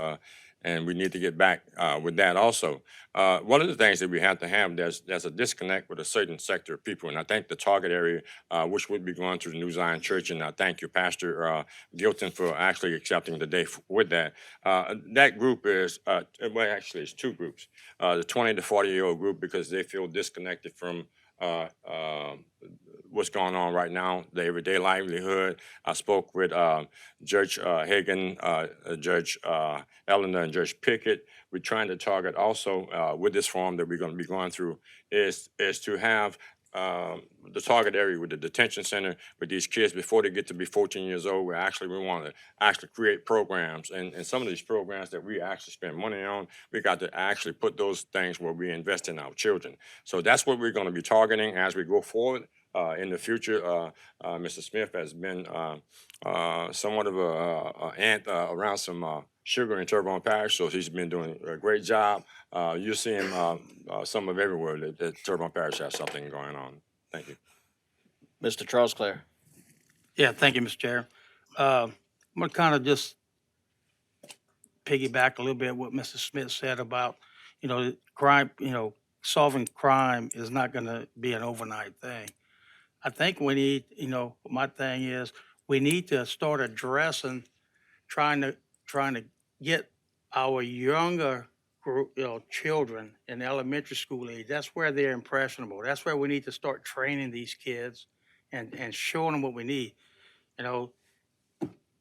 and we need to get back with that also. One of the things that we have to have, there's a disconnect with a certain sector of people, and I think the target area, which would be going to the New Zion Church, and I thank you, Pastor Gilton, for actually accepting the day with that. That group is, well, actually, it's two groups. The 20 to 40-year-old group, because they feel disconnected from what's going on right now, the everyday livelihood. I spoke with Judge Hagan, Judge Eleanor, and Judge Pickett. We're trying to target also with this forum that we're going to be going through is to have the target area with the detention center with these kids before they get to be 14 years old. We want to actually create programs, and some of these programs that we actually spend money on, we got to actually put those things where we invest in our children. So that's what we're going to be targeting as we go forward. In the future, Mr. Smith has been somewhat of a ant around some sugar in Terrebonne Parish, so he's been doing a great job. You'll see him some of everywhere that Terrebonne Parish has something going on. Thank you. Mr. Charles Clare. Yeah, thank you, Mr. Chair. I'm gonna kind of just piggyback a little bit what Mr. Smith said about, crime, solving crime is not gonna be an overnight thing. I think we need, my thing is, we need to start addressing, trying to get our younger group, children in elementary school age. That's where they're impressionable. That's where we need to start training these kids and showing them what we need. You know,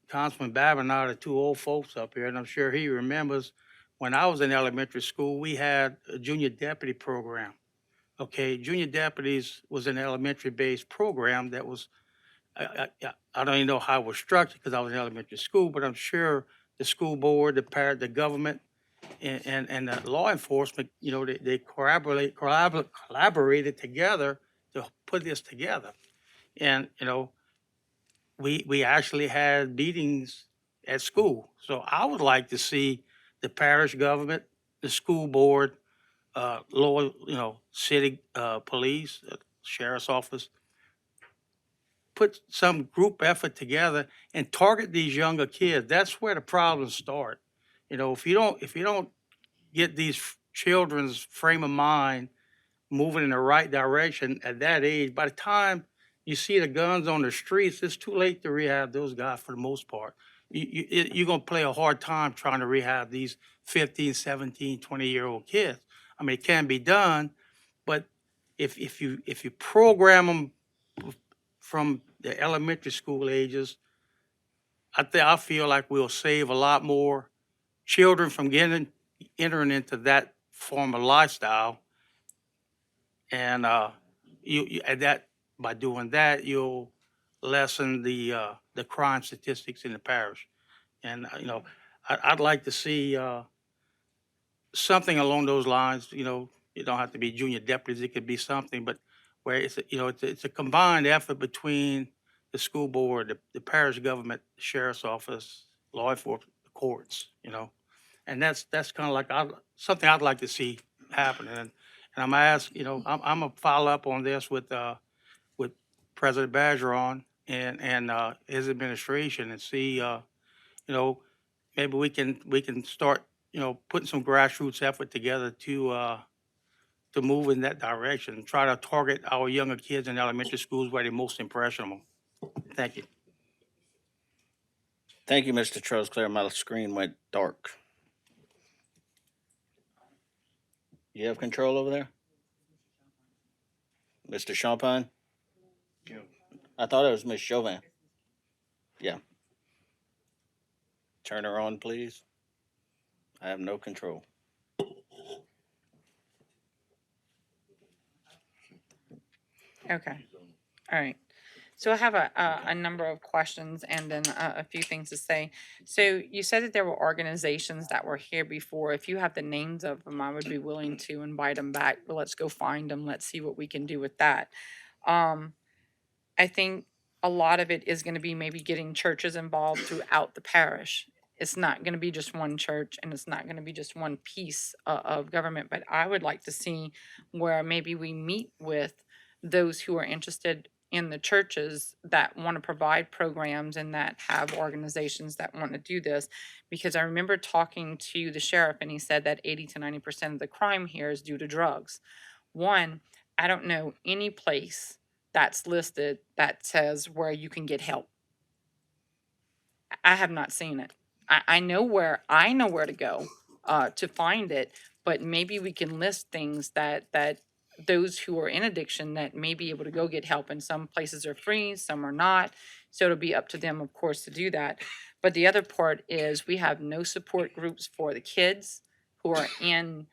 Councilman Babbitt and I are the two old folks up here, and I'm sure he remembers when I was in elementary school, we had a junior deputy program. Okay, junior deputies was an elementary-based program that was I don't even know how it was structured because I was in elementary school, but I'm sure the school board, the parent, the government, and the law enforcement, they collaborated together to put this together. And, we actually had meetings at school. So I would like to see the parish government, the school board, law, city, police, sheriff's office, put some group effort together and target these younger kids. That's where the problems start. If you don't get these children's frame of mind moving in the right direction at that age, by the time you see the guns on the streets, it's too late to rehab those guys for the most part. You're going to play a hard time trying to rehab these 15, 17, 20-year-old kids. I mean, it can be done, but if you program them from the elementary school ages, I feel like we'll save a lot more children from entering into that form of lifestyle. And and that by doing that, you'll lessen the crime statistics in the parish. And I'd like to see something along those lines. It don't have to be junior deputies. It could be something, but where it's a combined effort between the school board, the parish government, the sheriff's office, law enforcement, the courts. And that's kind of like something I'd like to see happen. And I'm asked, I'm gonna follow up on this with President Bergeron and his administration and see, maybe we can start, putting some grassroots effort together to move in that direction. Try to target our younger kids in elementary schools where they're most impressionable. Thank you. Thank you, Mr. Trosclair. My screen went dark. You have control over there? Mr. Champagne? I thought it was Miss Chauvin. Yeah. Turn her on, please. I have no control. Okay, all right. So I have a number of questions and then a few things to say. So you said that there were organizations that were here before. If you have the names of them, I would be willing to invite them back. But let's go find them. Let's see what we can do with that. I think a lot of it is going to be maybe getting churches involved throughout the parish. It's not going to be just one church and it's not going to be just one piece of government, but I would like to see where maybe we meet with those who are interested in the churches that want to provide programs and that have organizations that want to do this. Because I remember talking to the sheriff and he said that 80 to 90% of the crime here is due to drugs. One, I don't know any place that's listed that says where you can get help. I have not seen it. I know where to go to find it, but maybe we can list things that those who are in addiction that may be able to go get help. And some places are free, some are not. So it'll be up to them, of course, to do that. But the other part is we have no support groups for the kids who are in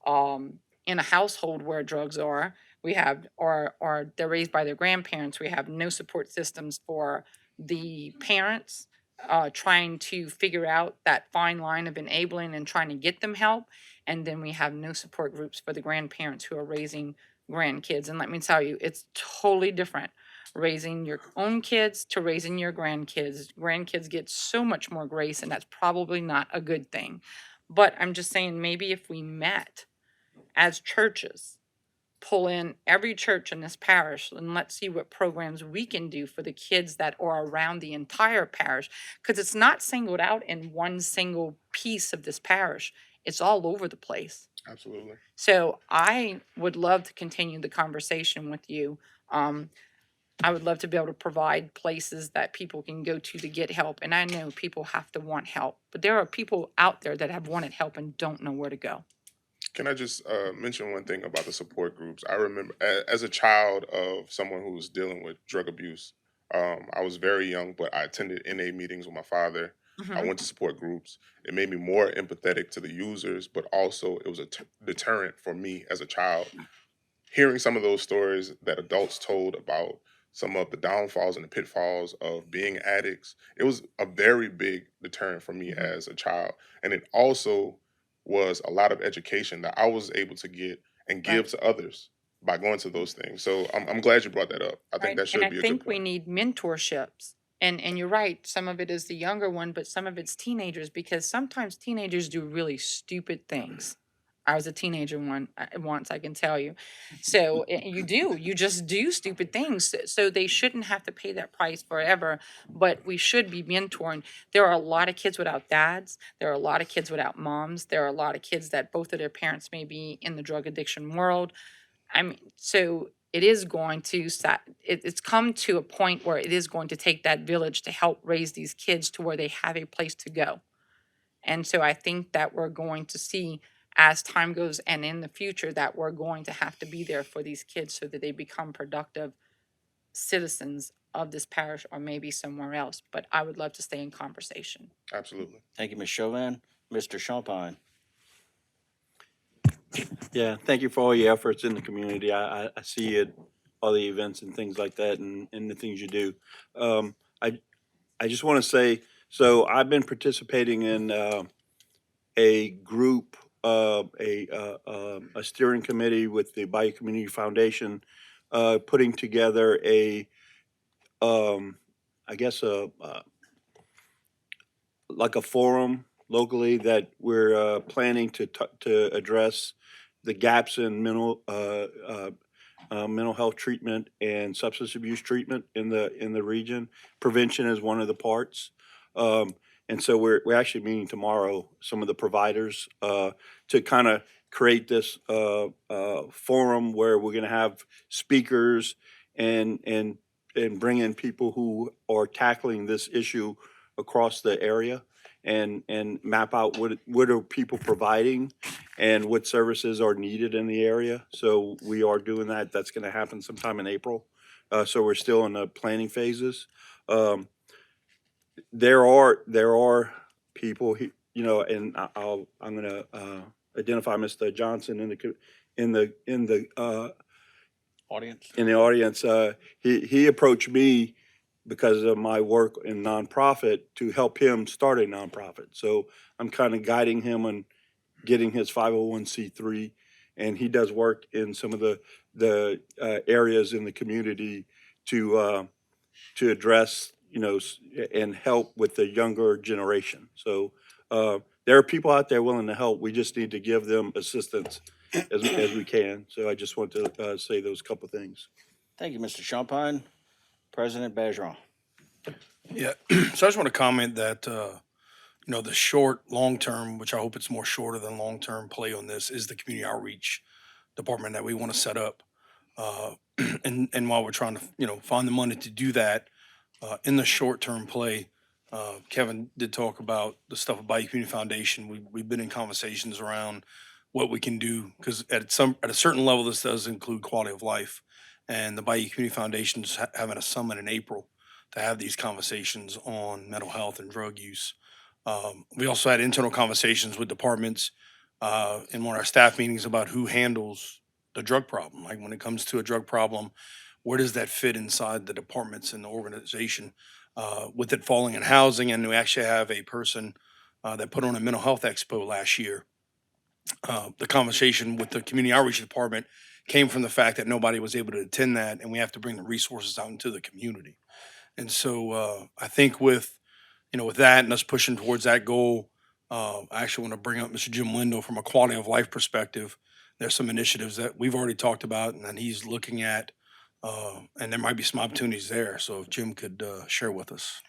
a household where drugs are. We have or they're raised by their grandparents. We have no support systems for the parents trying to figure out that fine line of enabling and trying to get them help. And then we have no support groups for the grandparents who are raising grandkids. And let me tell you, it's totally different raising your own kids to raising your grandkids. Grandkids get so much more grace, and that's probably not a good thing. But I'm just saying, maybe if we met as churches, pull in every church in this parish and let's see what programs we can do for the kids that are around the entire parish, because it's not singled out in one single piece of this parish. It's all over the place. Absolutely. So I would love to continue the conversation with you. I would love to be able to provide places that people can go to get help. And I know people have to want help, but there are people out there that have wanted help and don't know where to go. Can I just mention one thing about the support groups? I remember as a child of someone who was dealing with drug abuse, I was very young, but I attended NA meetings with my father. I went to support groups. It made me more empathetic to the users, but also it was a deterrent for me as a child. Hearing some of those stories that adults told about some of the downfalls and the pitfalls of being addicts. It was a very big deterrent for me as a child. And it also was a lot of education that I was able to get and give Right. to others by going to those things. So I'm glad you brought that up. I think Right, that and should I be a good think we point. need mentorships. And you're right, some of it is the younger one, but some of it's teenagers, because sometimes teenagers do really stupid things. I was a teenager once, I can tell you. So you just do stupid things. So they shouldn't have to pay that price forever, but we should be mentoring. There are a lot of kids without dads. There are a lot of kids without moms. There are a lot of kids that both of their parents may be in the drug addiction world. I mean, so it is going to it's come to a point where it is going to take that village to help raise these kids to where they have a place to go. And so I think that we're going to see, as time goes and in the future, that we're going to have to be there for these kids so that they become productive citizens of this parish or maybe somewhere else. But I would love to stay in conversation. Absolutely. Thank you, Ms. Chauvin. Mr. Champagne. Yeah, thank you for all your efforts in the community. I see it, all the events and things like that, and the things you do. Um, I I just want to say, so I've been participating in a group, a steering committee with the Bayou Community Foundation, putting together um, I guess like a forum locally that we're planning to address the gaps in mental health treatment and substance abuse treatment in the region. Prevention is one of the parts. Um, and so we're actually meeting tomorrow, some of the providers, to kind of create this forum where we're going to have speakers and and and bring in people who are tackling this issue across the area and map out what are people providing and what services are needed in the area. So we are doing that. That's going to happen sometime in April. So we're still in the planning phases. Um, there are people, and I'm going to identify Mr. Johnson Audience. in the audience. He approached me because of my work in nonprofit to help him start a nonprofit. So I'm kind of guiding him on getting his 501c3, and he does work in some of the areas in the community to address, and help with the younger generation. So there are people out there willing to help. We just need to give them assistance as we can. So I just want to say those couple things. Thank you, Mr. Champagne. President Bergeron. Yeah, so I just want to comment that, the short, long term, which I hope it's more shorter than long term play on this, is the community outreach department that we want to set up. And while we're trying to, find the money to do that, in the short term play, Kevin did talk about the stuff about Bayou Community Foundation. We've been in conversations around what we can do because at a certain level, this does include quality of life, and the Bayou Community Foundation's having a summit in April to have these conversations on mental health and drug use. We also had internal conversations with departments in one of our staff meetings about who handles the drug problem. Like when it comes to a drug problem, where does that fit inside the departments and the organization? With it falling in housing, and we actually have a person that put on a mental health expo last year. The conversation with the community outreach department came from the fact that nobody was able to attend that, and we have to bring the resources out into the community. And so I think with that and us pushing towards that goal, I actually want to bring up Mr. Jim Lindo from a quality of life perspective. There's some initiatives that we've already talked about and that he's looking at, and there might be some opportunities there. So if Jim could share with us.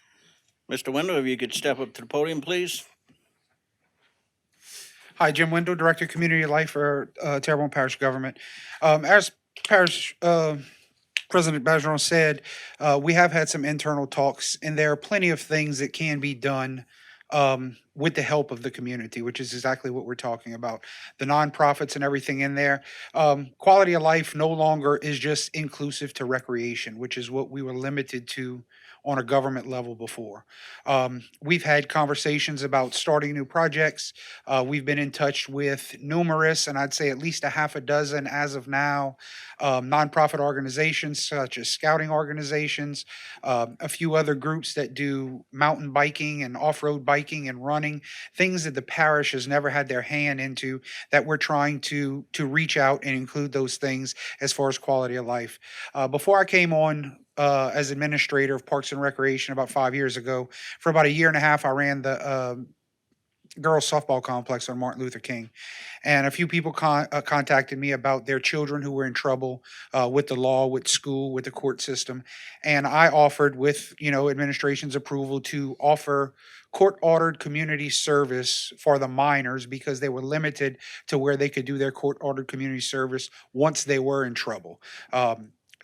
Mr. Window, if you could step up to the podium, please. Hi, Jim Window, Director of Community Life for Terrebonne Parish Government. As Parish President Bergeron said, we have had some internal talks, and there are plenty of things that can be done with the help of the community, which is exactly what we're talking about. The nonprofits and everything in there. Quality of life no longer is just inclusive to recreation, which is what we were limited to on a government level before. We've had conversations about starting new projects. We've been in touch with numerous, and I'd say at least a half a dozen as of now, nonprofit organizations such as scouting organizations, a few other groups that do mountain biking and off-road biking and running, things that the parish has never had their hand into, that we're trying to reach out and include those things as far as quality of life. Before I came on as administrator of Parks and Recreation about 5 years ago, for about a year and a half, I ran the girls softball complex on Martin Luther King. And a few people contacted me about their children who were in trouble with the law, with school, with the court system. And I offered, with administration's approval, to offer court-ordered community service for the minors because they were limited to where they could do their court-ordered community service once they were in trouble.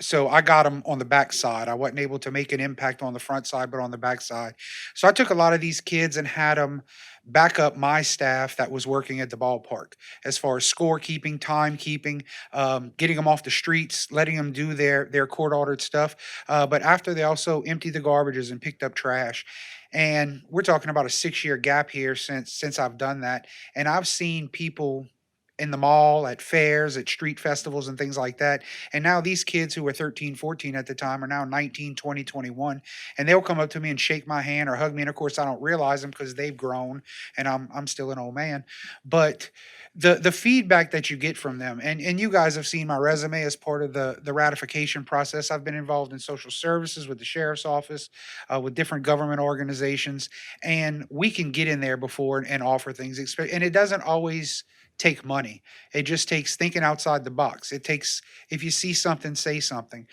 So I got them on the backside. I wasn't able to make an impact on the front side, but on the backside. So I took a lot of these kids and had them back up my staff that was working at the ballpark as far as scorekeeping, timekeeping, getting them off the streets, letting them do their court ordered stuff. But after, they also emptied the garbages and picked up trash. And we're talking about a 6-year gap here since I've done that. And I've seen people in the mall, at fairs, at street festivals and things like that. And now these kids who were 13, 14 at the time are now 19, 20, 21. And they'll come up to me and shake my hand or hug me. And of course, I don't realize them because they've grown and I'm still an old man. But the feedback that you get from them, and you guys have seen my resume as part of the ratification process. I've been involved in social services with the sheriff's office, with different government organizations, and we can get in there before and offer things. And it doesn't always take money. It just takes thinking outside the box. It takes, if you see something, say something.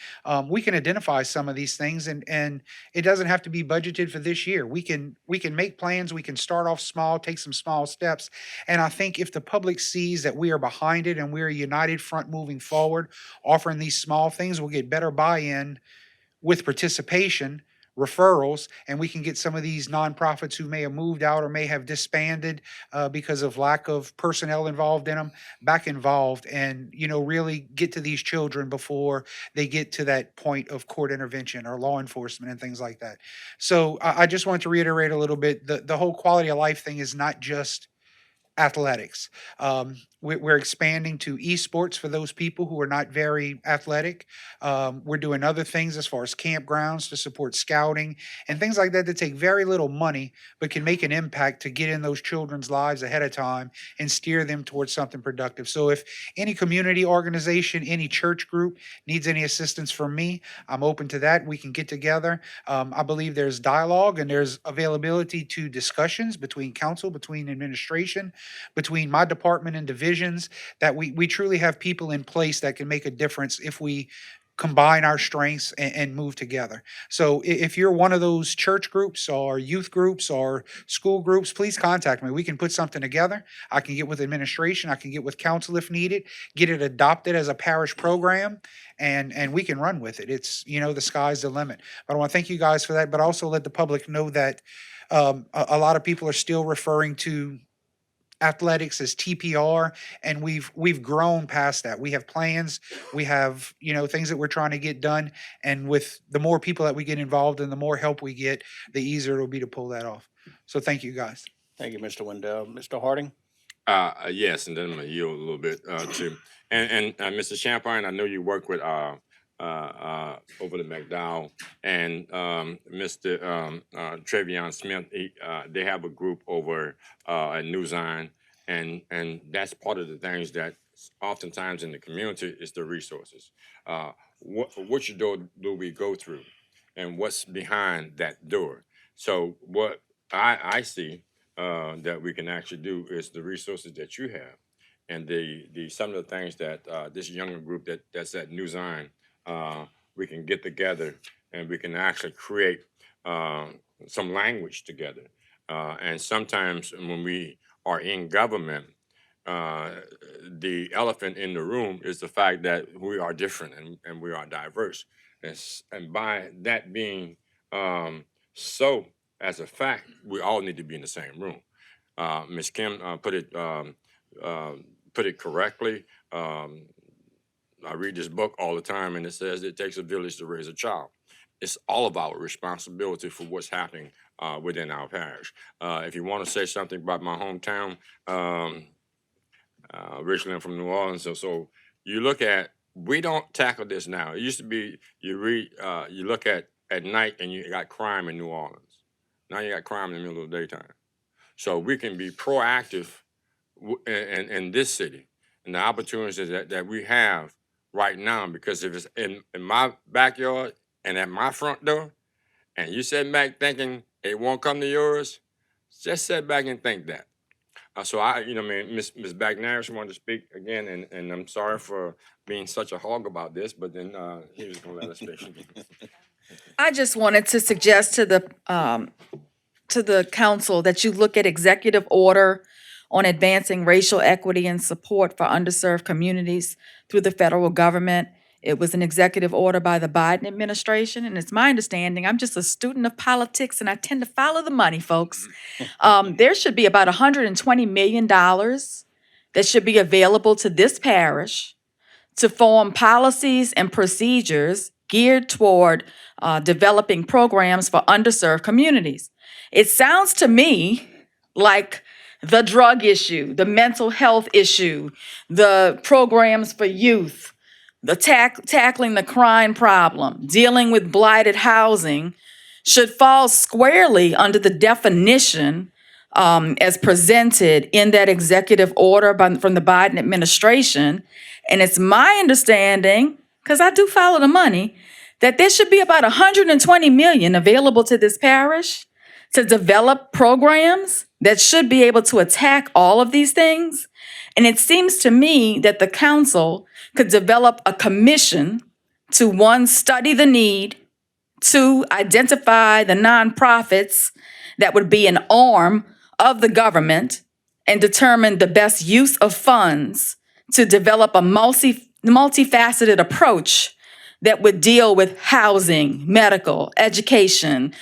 We can identify some of these things, and it doesn't have to be budgeted for this year. We can make plans. We can start off small, take some small steps. And I think if the public sees that we are behind it and we're a united front moving forward, offering these small things, we'll get better buy-in with participation, referrals, and we can get some of these nonprofits who may have moved out or may have disbanded because of lack of personnel involved in them back involved, and really get to these children before they get to that point of court intervention or law enforcement and things like that. So I just wanted to reiterate a little bit, the whole quality of life thing is not just athletics. We're expanding to esports for those people who are not very athletic. We're doing other things as far as campgrounds to support scouting and things like that take very little money but can make an impact to get in those children's lives ahead of time and steer them towards something productive. So if any community organization, any church group needs any assistance from me, I'm open to that. We can get together. I believe there's dialogue and there's availability to discussions between council, between administration, between my department and divisions, that we truly have people in place that can make a difference if we combine our strengths and move together. So if you're one of those church groups or youth groups or school groups, please contact me. We can put something together. I can get with administration. I can get with council if needed, get it adopted as a parish program, and we can run with it. It's, the sky's the limit. But I want to thank you guys for that, but also let the public know that a lot of people are still referring to athletics as TPR, and we've grown past that. We have plans, we have things that we're trying to get done, and with the more people that we get involved and the more help we get, the easier it'll be to pull that off. So thank you guys. Thank you, Mr. Wendell. Mr. Harding? Yes, and then I'm gonna yield a little bit too. And Mr. Champagne, I know you work with over the McDowell and Mr. Trevion Smith. They have a group over at New Zion, and that's part of the things that oftentimes in the community is the resources. Which door do we go through, and what's behind that door? So what I see that we can actually do is the resources that you have, and the some of the things that this younger group that's at New Zion, we can get together and we can actually create some language together. And sometimes when we are in government, the elephant in the room is the fact that we are different and we are diverse. And by that being so, as a fact, we all need to be in the same room. Ms. Kim put it correctly. I read this book all the time, and it says it takes a village to raise a child. it's all of our responsibility for what's happening within our parish. If you want to say something about my hometown, originally I'm from New Orleans, so you look at, we don't tackle this now. It used to be you look at night and you got crime in New Orleans. Now you got crime in the middle of the daytime. So we can be proactive in this city and the opportunities that we have right now, because if it's in my backyard and at my front door, and you sit back thinking it won't come to yours, just sit back and think that. So Miss Bagnaris wanted to speak again, and I'm sorry for being such a hog about this, but then he was going to let us speak. I just wanted to suggest to the council that you look at executive order on advancing racial equity and support for underserved communities through the federal government. It was an executive order by the Biden administration, and it's my understanding, I'm just a student of politics and I tend to follow the money, folks. There should be about $120 million that should be available to this parish to form policies and procedures geared toward developing programs for underserved communities. It sounds to me like the drug issue, the mental health issue, the programs for youth, the tackling the crime problem, dealing with blighted housing should fall squarely under the definition as presented in that executive order from the Biden administration. And it's my understanding, because I do follow the money, that there should be about 120 million available to this parish to develop programs that should be able to attack all of these things. And it seems to me that the council could develop a commission to, one, study the need, two, identify the nonprofits that would be an arm of the government, and determine the best use of funds to develop a multifaceted approach that would deal with housing, medical, education,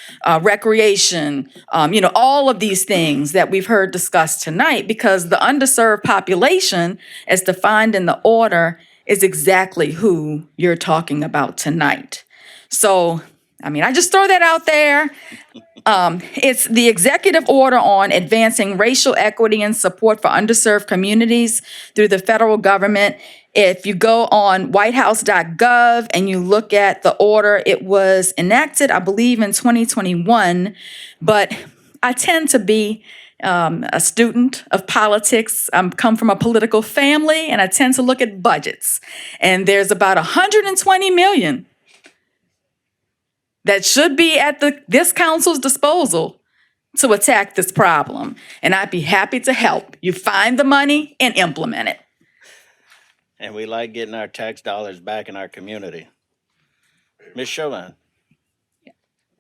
recreation, all of these things that we've heard discussed tonight, because the underserved population, as defined in the order, is exactly who you're talking about tonight. So, I just throw that out there. It's the executive order on advancing racial equity and support for underserved communities through the federal government. If you go on whitehouse.gov and you look at the order, it was enacted, I believe, in 2021. But I tend to be a student of politics. I come from a political family, and I tend to look at budgets. And there's about 120 million that should be at this council's disposal to attack this problem. And I'd be happy to help you find the money and implement it. And we like getting our tax dollars back in our community. Ms. Chauvin.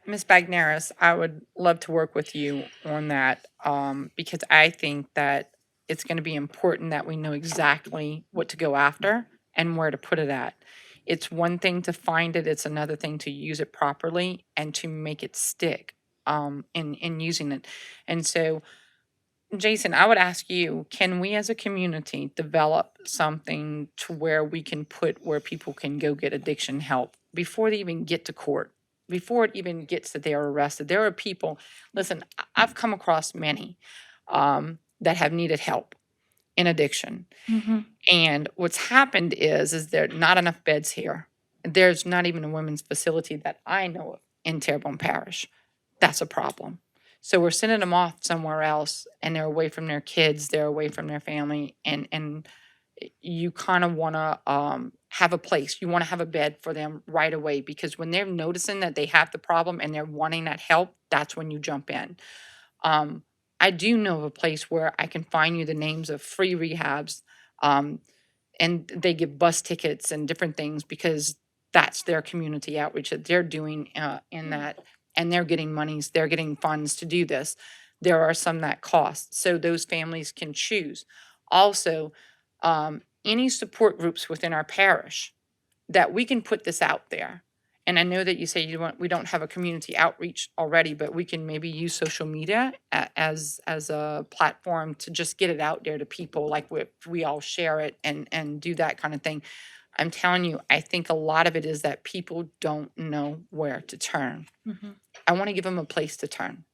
Ms. Bagnaris, I would love to work with you on that because I think that it's going to be important that we know exactly what to go after and where to put it at. It's one thing to find it, it's another thing to use it properly and to make it stick in using it. And so, Jason, I would ask you, can we as a community develop something to where we can put where people can go get addiction help before they even get to court, before it even gets that they're arrested? There are people, listen, I've come across many that have needed help in addiction. Mm-hmm. And what's happened is there not enough beds here. There's not even a women's facility that I know of in Terrebonne Parish. That's a problem. So we're sending them off somewhere else, and they're away from their kids, they're away from their family, and you kind of want to have a place. You want to have a bed for them right away, because when they're noticing that they have the problem and they're wanting that help, that's when you jump in. I do know of a place where I can find you the names of free rehabs, and they give bus tickets and different things because that's their community outreach that they're doing in that, and they're getting monies, they're getting funds to do this. There are some that cost, so those families can choose. Also, any support groups within our parish that we can put this out there. And I know that you say we don't have a community outreach already, but we can maybe use social media as a platform to just get it out there to people, like we all share it and do that kind of thing. I'm telling you, I think a lot of it is that people don't know where to turn. I want to give them a place to turn.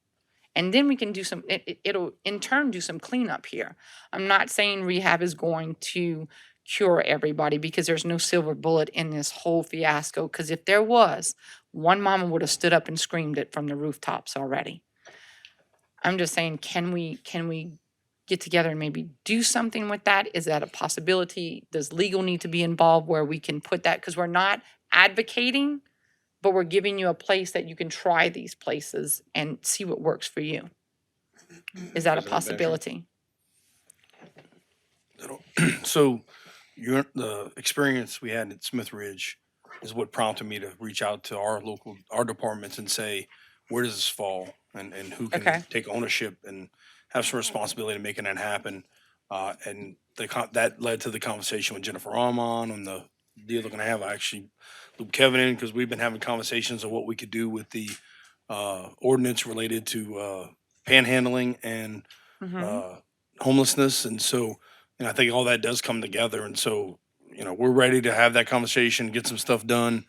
And then we can do some, it'll in turn do some cleanup here. I'm not saying rehab is going to cure everybody because there's no silver bullet in this whole fiasco. Because if there was, one mama would have stood up and screamed it from the rooftops already. I'm just saying, can we get together and maybe do something with that? Is that a possibility? Does legal need to be involved where we can put that? Because we're not advocating, but we're giving you a place that you can try these places and see what works for you. Is that a President Becker? possibility? So the experience we had at Smith Ridge is what prompted me to reach out to our departments and say, where does this fall and who can Okay. take ownership and have some responsibility in making that happen. And that led to the conversation with Jennifer Armon on the deal they're going to have. I actually looped Kevin in because we've been having conversations of what we could do with the ordinance related to panhandling and homelessness. And so, I think all that does come together. And so, we're ready to have that conversation, get some stuff done,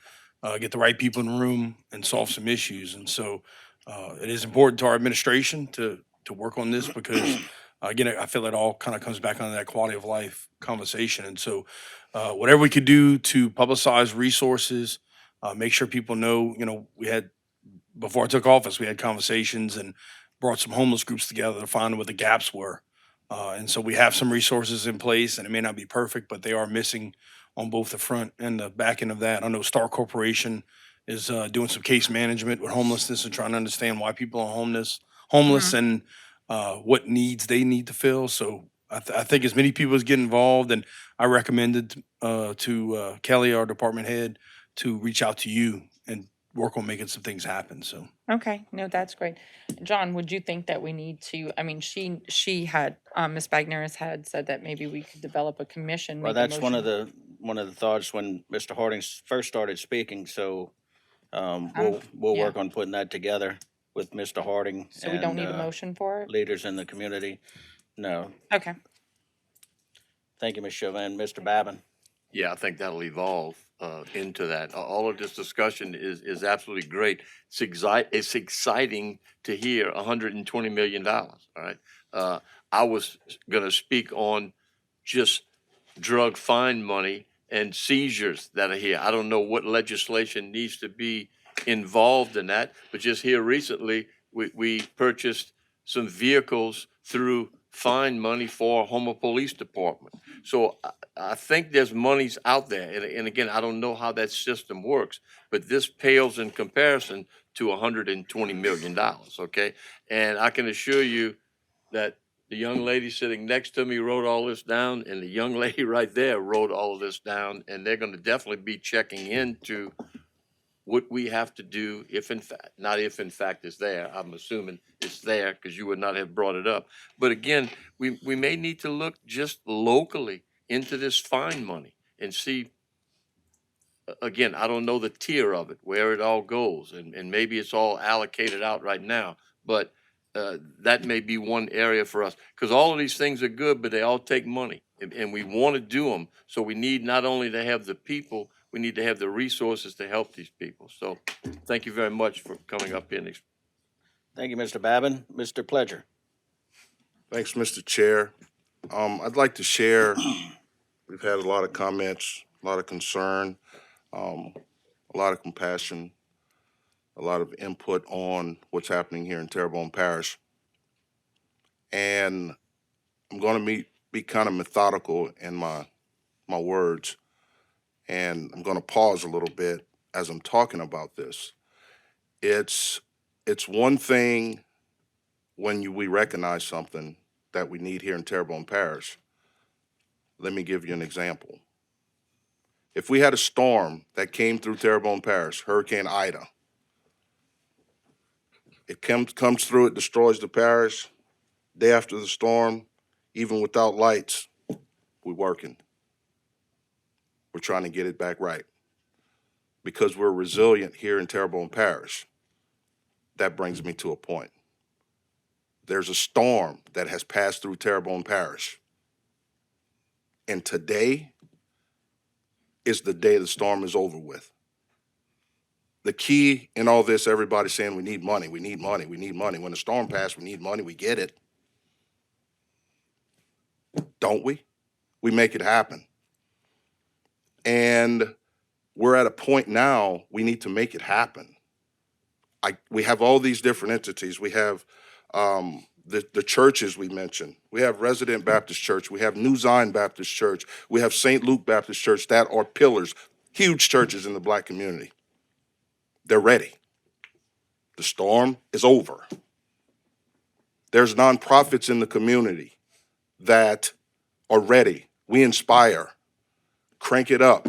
get the right people in the room and solve some issues. And so, it is important to our administration to work on this because, again, I feel it all kind of comes back on that quality of life conversation. And so, whatever we could do to publicize resources, make sure people know, before I took office, we had conversations and brought some homeless groups together to find what the gaps were. And so we have some resources in place, and it may not be perfect, but they are missing on both the front and the back end of that. I know Star Corporation is doing some case management with homelessness and trying to understand why people are homeless, and what needs they need to fill. So I think as many people as get involved, and I recommended to Kelly, our department head, to reach out to you and work on making some things happen. So Okay, no, that's great. John, would you think that we need to, I mean, she had, Ms. Bagneris had said that maybe we could develop a commission, Well, make a that's one of motion. the thoughts when Mr. Harding first started speaking, so, we'll yeah. work on putting that together with Mr. Harding So we don't and, need a motion for it? leaders in the community. No. Okay. Thank you, Ms. Chauvin. Mr. Babin? Yeah, I think that'll evolve into that. All of this discussion is absolutely great. It's exciting to hear $120 million, all right? I was gonna speak on just drug fine money and seizures that are here. I don't know what legislation needs to be involved in that, but just here recently, we purchased some vehicles through fine money for Houma Police Department. So I think there's monies out there. And again, I don't know how that system works, but this pales in comparison to $120 million, okay? And I can assure you that the young lady sitting next to me wrote all this down, and the young lady right there wrote all of this down, and they're gonna definitely be checking into what we have to do if in fact, not if in fact it's there, I'm assuming it's there because you would not have brought it up. But again, we may need to look just locally into this fine money and see, again, I don't know the tier of it, where it all goes, and maybe it's all allocated out right now, but that may be one area for us, because all of these things are good, but they all take money, and we want to do them. So we need not only to have the people, we need to have the resources to help these people. So thank you very much for coming up here and Thank you, Mr. Babin. Mr. Pledger? Thanks, Mr. Chair. I'd like to share, we've had a lot of comments, a lot of concern, a lot of compassion, a lot of input on what's happening here in Terrebonne Parish. And I'm going to be kind of methodical in my words, and I'm going to pause a little bit as I'm talking about this. It's one thing when we recognize something that we need here in Terrebonne Parish. Let me give you an example. If we had a storm that came through Terrebonne Parish, Hurricane Ida, it comes through, it destroys the parish. Day after the storm, even without lights, we're working. We're trying to get it back right because we're resilient here in Terrebonne Parish. That brings me to a point. There's a storm that has passed through Terrebonne Parish. And today, is the day the storm is over with. The key in all this, everybody's saying we need money, we need money, we need money. When the storm passed, we need money, we get it. Don't we? We make it happen. And we're at a point now, we need to make it happen. We have all these different entities. We have the churches we mentioned. We have Resident Baptist Church. We have New Zion Baptist Church. We have St. Luke Baptist Church that are pillars, huge churches in the Black community. They're ready. The storm is over. There's nonprofits in the community that are ready. We inspire. Crank it up.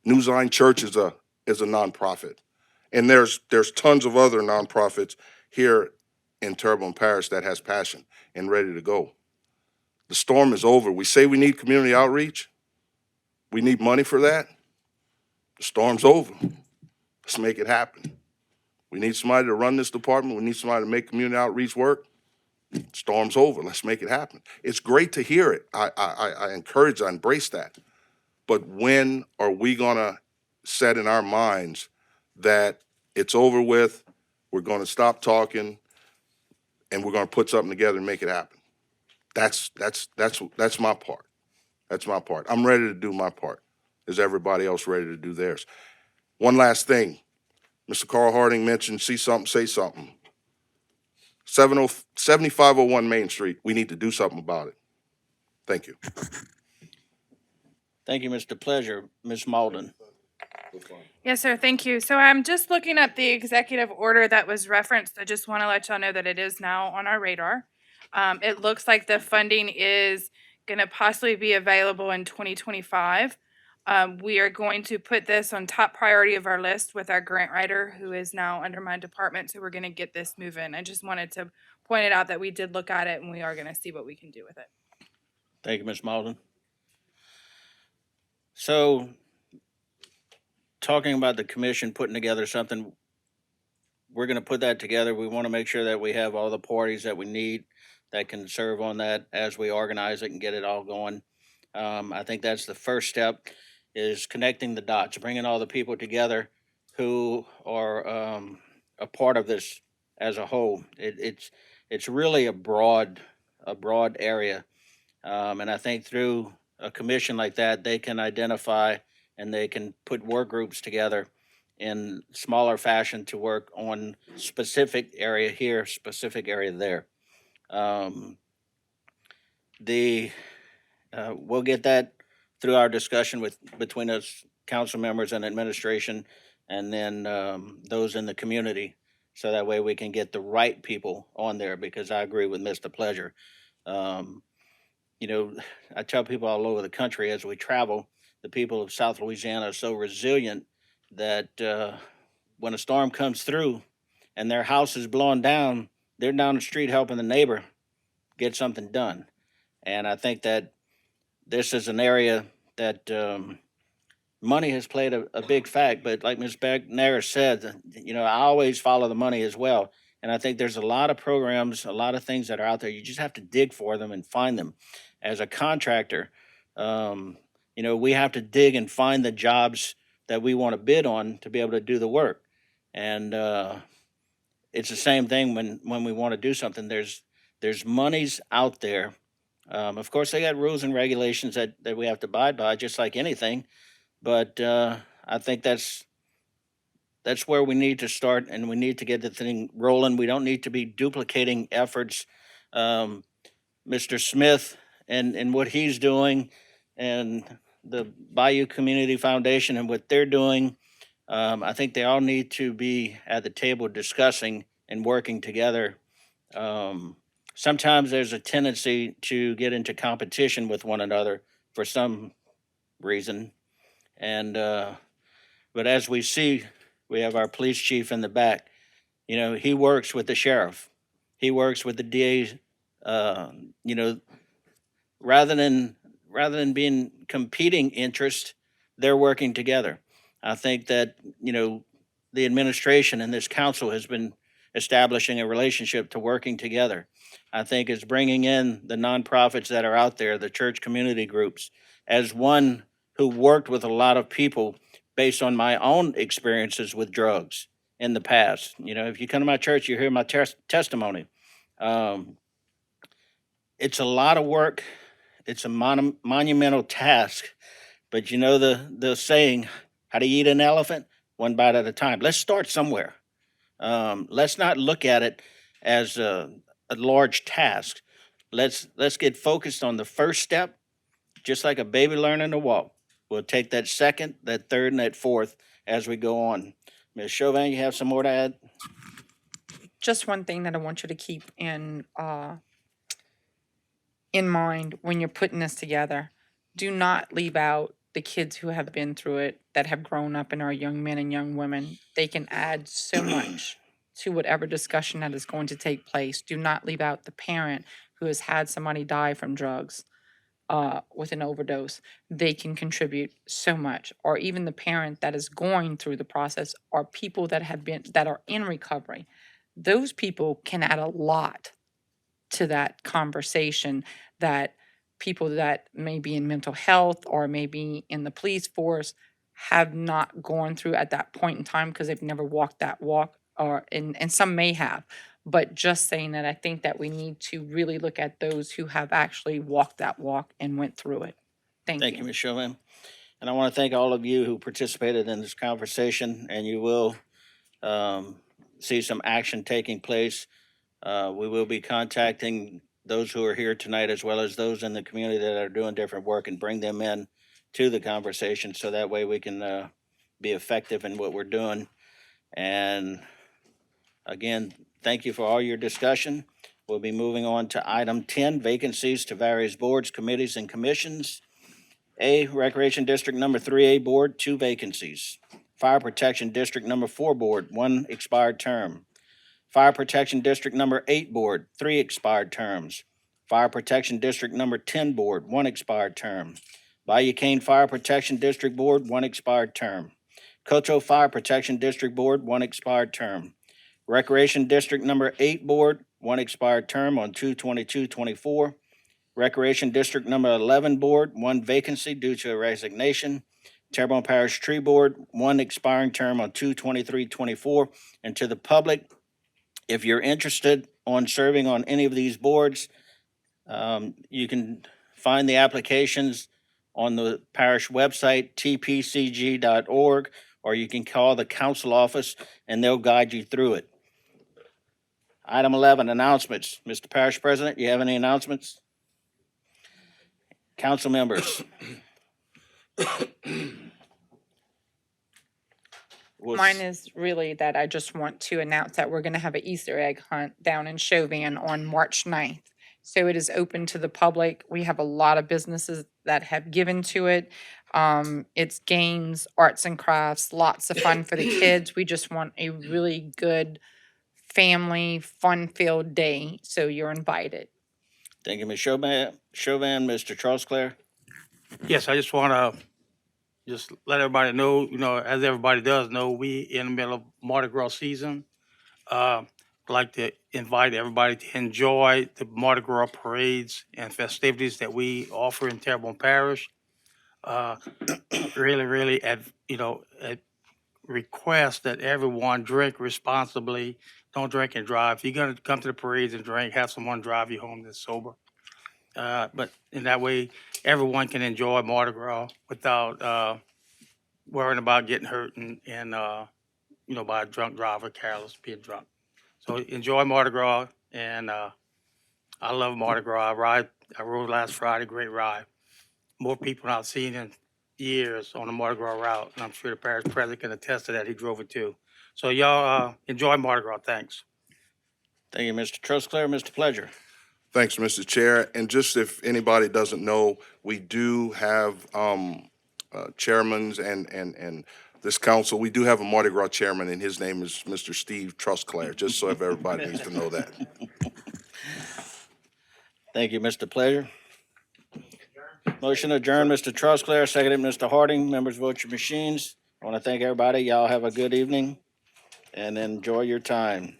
New Zion Church is a nonprofit. And there's tons of other nonprofits here in Terrebonne Parish that has passion and ready to go. The storm is over. We say we need community outreach. We need money for that. The storm's over. Let's make it happen. We need somebody to run this department. We need somebody to make community outreach work. Storm's over. Let's make it happen. It's great to hear it. I encourage, I embrace that. But when are we gonna set in our minds that it's over with, we're gonna stop talking, and we're gonna put something together and make it happen? That's my part. That's my part. I'm ready to do my part. Is everybody else ready to do theirs? One last thing. Mr. Carl Harding mentioned, see something, say something. 7501 Main Street, we need to do something about it. Thank you. Thank you, Mr. Pleasure. Ms. Malden. Yes, sir. Thank you. So I'm just looking at the executive order that was referenced. I just want to let y'all know that it is now on our radar. It looks like the funding is going to possibly be available in 2025. We are going to put this on top priority of our list with our grant writer, who is now under my department. So we're going to get this moving. I just wanted to point it out that we did look at it and we are going to see what we can do with it. Thank you, Ms. Malden. So, talking about the commission putting together something, we're gonna put that together. We wanna make sure that we have all the parties that we need that can serve on that as we organize it and get it all going. I think that's the first step, is connecting the dots, bringing all the people together who are a part of this as a whole. It's really a broad area. And I think through a commission like that, they can identify and they can put work groups together in smaller fashion to work on specific area here, specific area there. We'll get that through our discussion between us council members and administration, and then those in the community, so that way we can get the right people on there, because I agree with Mr. Pleasure. You know, I tell people all over the country as we travel, the people of South Louisiana are so resilient that when a storm comes through and their house is blown down, they're down the street helping the neighbor get something done. And I think that this is an area that money has played a big fact, but like Ms. Beckner said, you know, I always follow the money as well. And I think there's a lot of programs, a lot of things that are out there. You just have to dig for them and find them. As a contractor, you know, we have to dig and find the jobs that we want to bid on to be able to do the work. And it's the same thing when we want to do something. There's monies out there. Of course, they got rules and regulations that we have to abide by, just like anything. But I think that's where we need to start, and we need to get the thing rolling. We don't need to be duplicating efforts. Mr. Smith and what he's doing, and the Bayou Community Foundation and what they're doing, I think they all need to be at the table discussing and working together. Sometimes there's a tendency to get into competition with one another for some reason. And but as we see, we have our police chief in the back. You know, he works with the sheriff. He works with the DA. You know, rather than being competing interests, they're working together. I think that, you know, the administration and this council has been establishing a relationship to working together. I think is bringing in the nonprofits that are out there, the church community groups, as one who worked with a lot of people based on my own experiences with drugs in the past. You know, if you come to my church, you hear my testimony. Um, it's a lot of work. It's a monumental task. But you know the saying, how to eat an elephant? One bite at a time. Let's start somewhere. Let's not look at it as a large task. Let's get focused on the first step, just like a baby learning to walk. We'll take that second, that third, and that fourth as we go on. Ms. Chauvin, you have some more to add? Just one thing that I want you to keep in mind when you're putting this together. Do not leave out the kids who have been through it, that have grown up and are young men and young women. They can add so much to whatever discussion that is going to take place. Do not leave out the parent who has had somebody die from drugs with an overdose. They can contribute so much. Or even the parent that is going through the process, or people that are in recovery. Those people can add a lot to that conversation, that people that may be in mental health or maybe in the police force have not gone through at that point in time because they've never walked that walk, or and some may have. But just saying that, I think that we need to really look at those who have actually walked that walk and went through it. Thank Thank you. you, Ms. Chauvin. And I want to thank all of you who participated in this conversation, and you will see some action taking place. We will be contacting those who are here tonight, as well as those in the community that are doing different work, and bring them in to the conversation, so that way we can be effective in what we're doing. And again, thank you for all your discussion. We'll be moving on to item 10, vacancies to various boards, committees, and commissions. A, Recreation District Number 3A Board, 2 vacancies. Fire Protection District Number 4 Board, 1 expired term. Fire Protection District Number 8 Board, 3 expired terms. Fire Protection District Number 10 Board, 1 expired term. Bayou Cane Fire Protection District Board, 1 expired term. Cocho Fire Protection District Board, 1 expired term. Recreation District Number 8 Board, 1 expired term on 2/22/24. Recreation District Number 11 Board, 1 vacancy due to a resignation. Terrebonne Parish Tree Board, 1 expiring term on 2/23/24. And to the public, if you're interested on serving on any of these boards, you can find the applications on the parish website, tpcg.org, or you can call the council office and they'll guide you through it. Item 11, announcements. Mr. Parish President, you have any announcements? Council members. Mine is really that I just want to announce that we're going to have an Easter egg hunt down in Chauvin on March 9th. So it is open to the public. We have a lot of businesses that have given to it. It's games, arts and crafts, lots of fun for the kids. We just want a really good family, fun-filled day. So you're invited. Thank you, Ms. Chauvin. Mr. Charles Clare. Yes, I just want to just let everybody know, as everybody does know, we in the middle of Mardi Gras season. I'd like to invite everybody to enjoy the Mardi Gras parades and festivities that we offer in Terrebonne Parish. Really, at request that everyone drink responsibly. Don't drink and drive. If you're going to come to the parades and drink, have someone drive you home that's sober. But in that way, everyone can enjoy Mardi Gras without worrying about getting hurt and by a drunk driver, careless, being drunk. So enjoy Mardi Gras, and I love Mardi Gras. I rode last Friday, great ride. More people than I've seen in years on the Mardi Gras route, and I'm sure the parish president can attest to that. He drove it too. So y'all enjoy Mardi Gras. Thanks. Thank you, Mr. Trustclair. Mr. Pledger. Thanks, Mr. Chair. And just if anybody doesn't know, we do have chairmans and this council. We do have a Mardi Gras chairman, and his name is Mr. Steve Trustclair, just so if everybody needs to know that. Thank you, Mr. Pledger. Motion adjourned, Mr. Trustclair, seconded Mr. Harding. Members, vote your machines. I want to thank everybody. Y'all have a good evening and enjoy your time.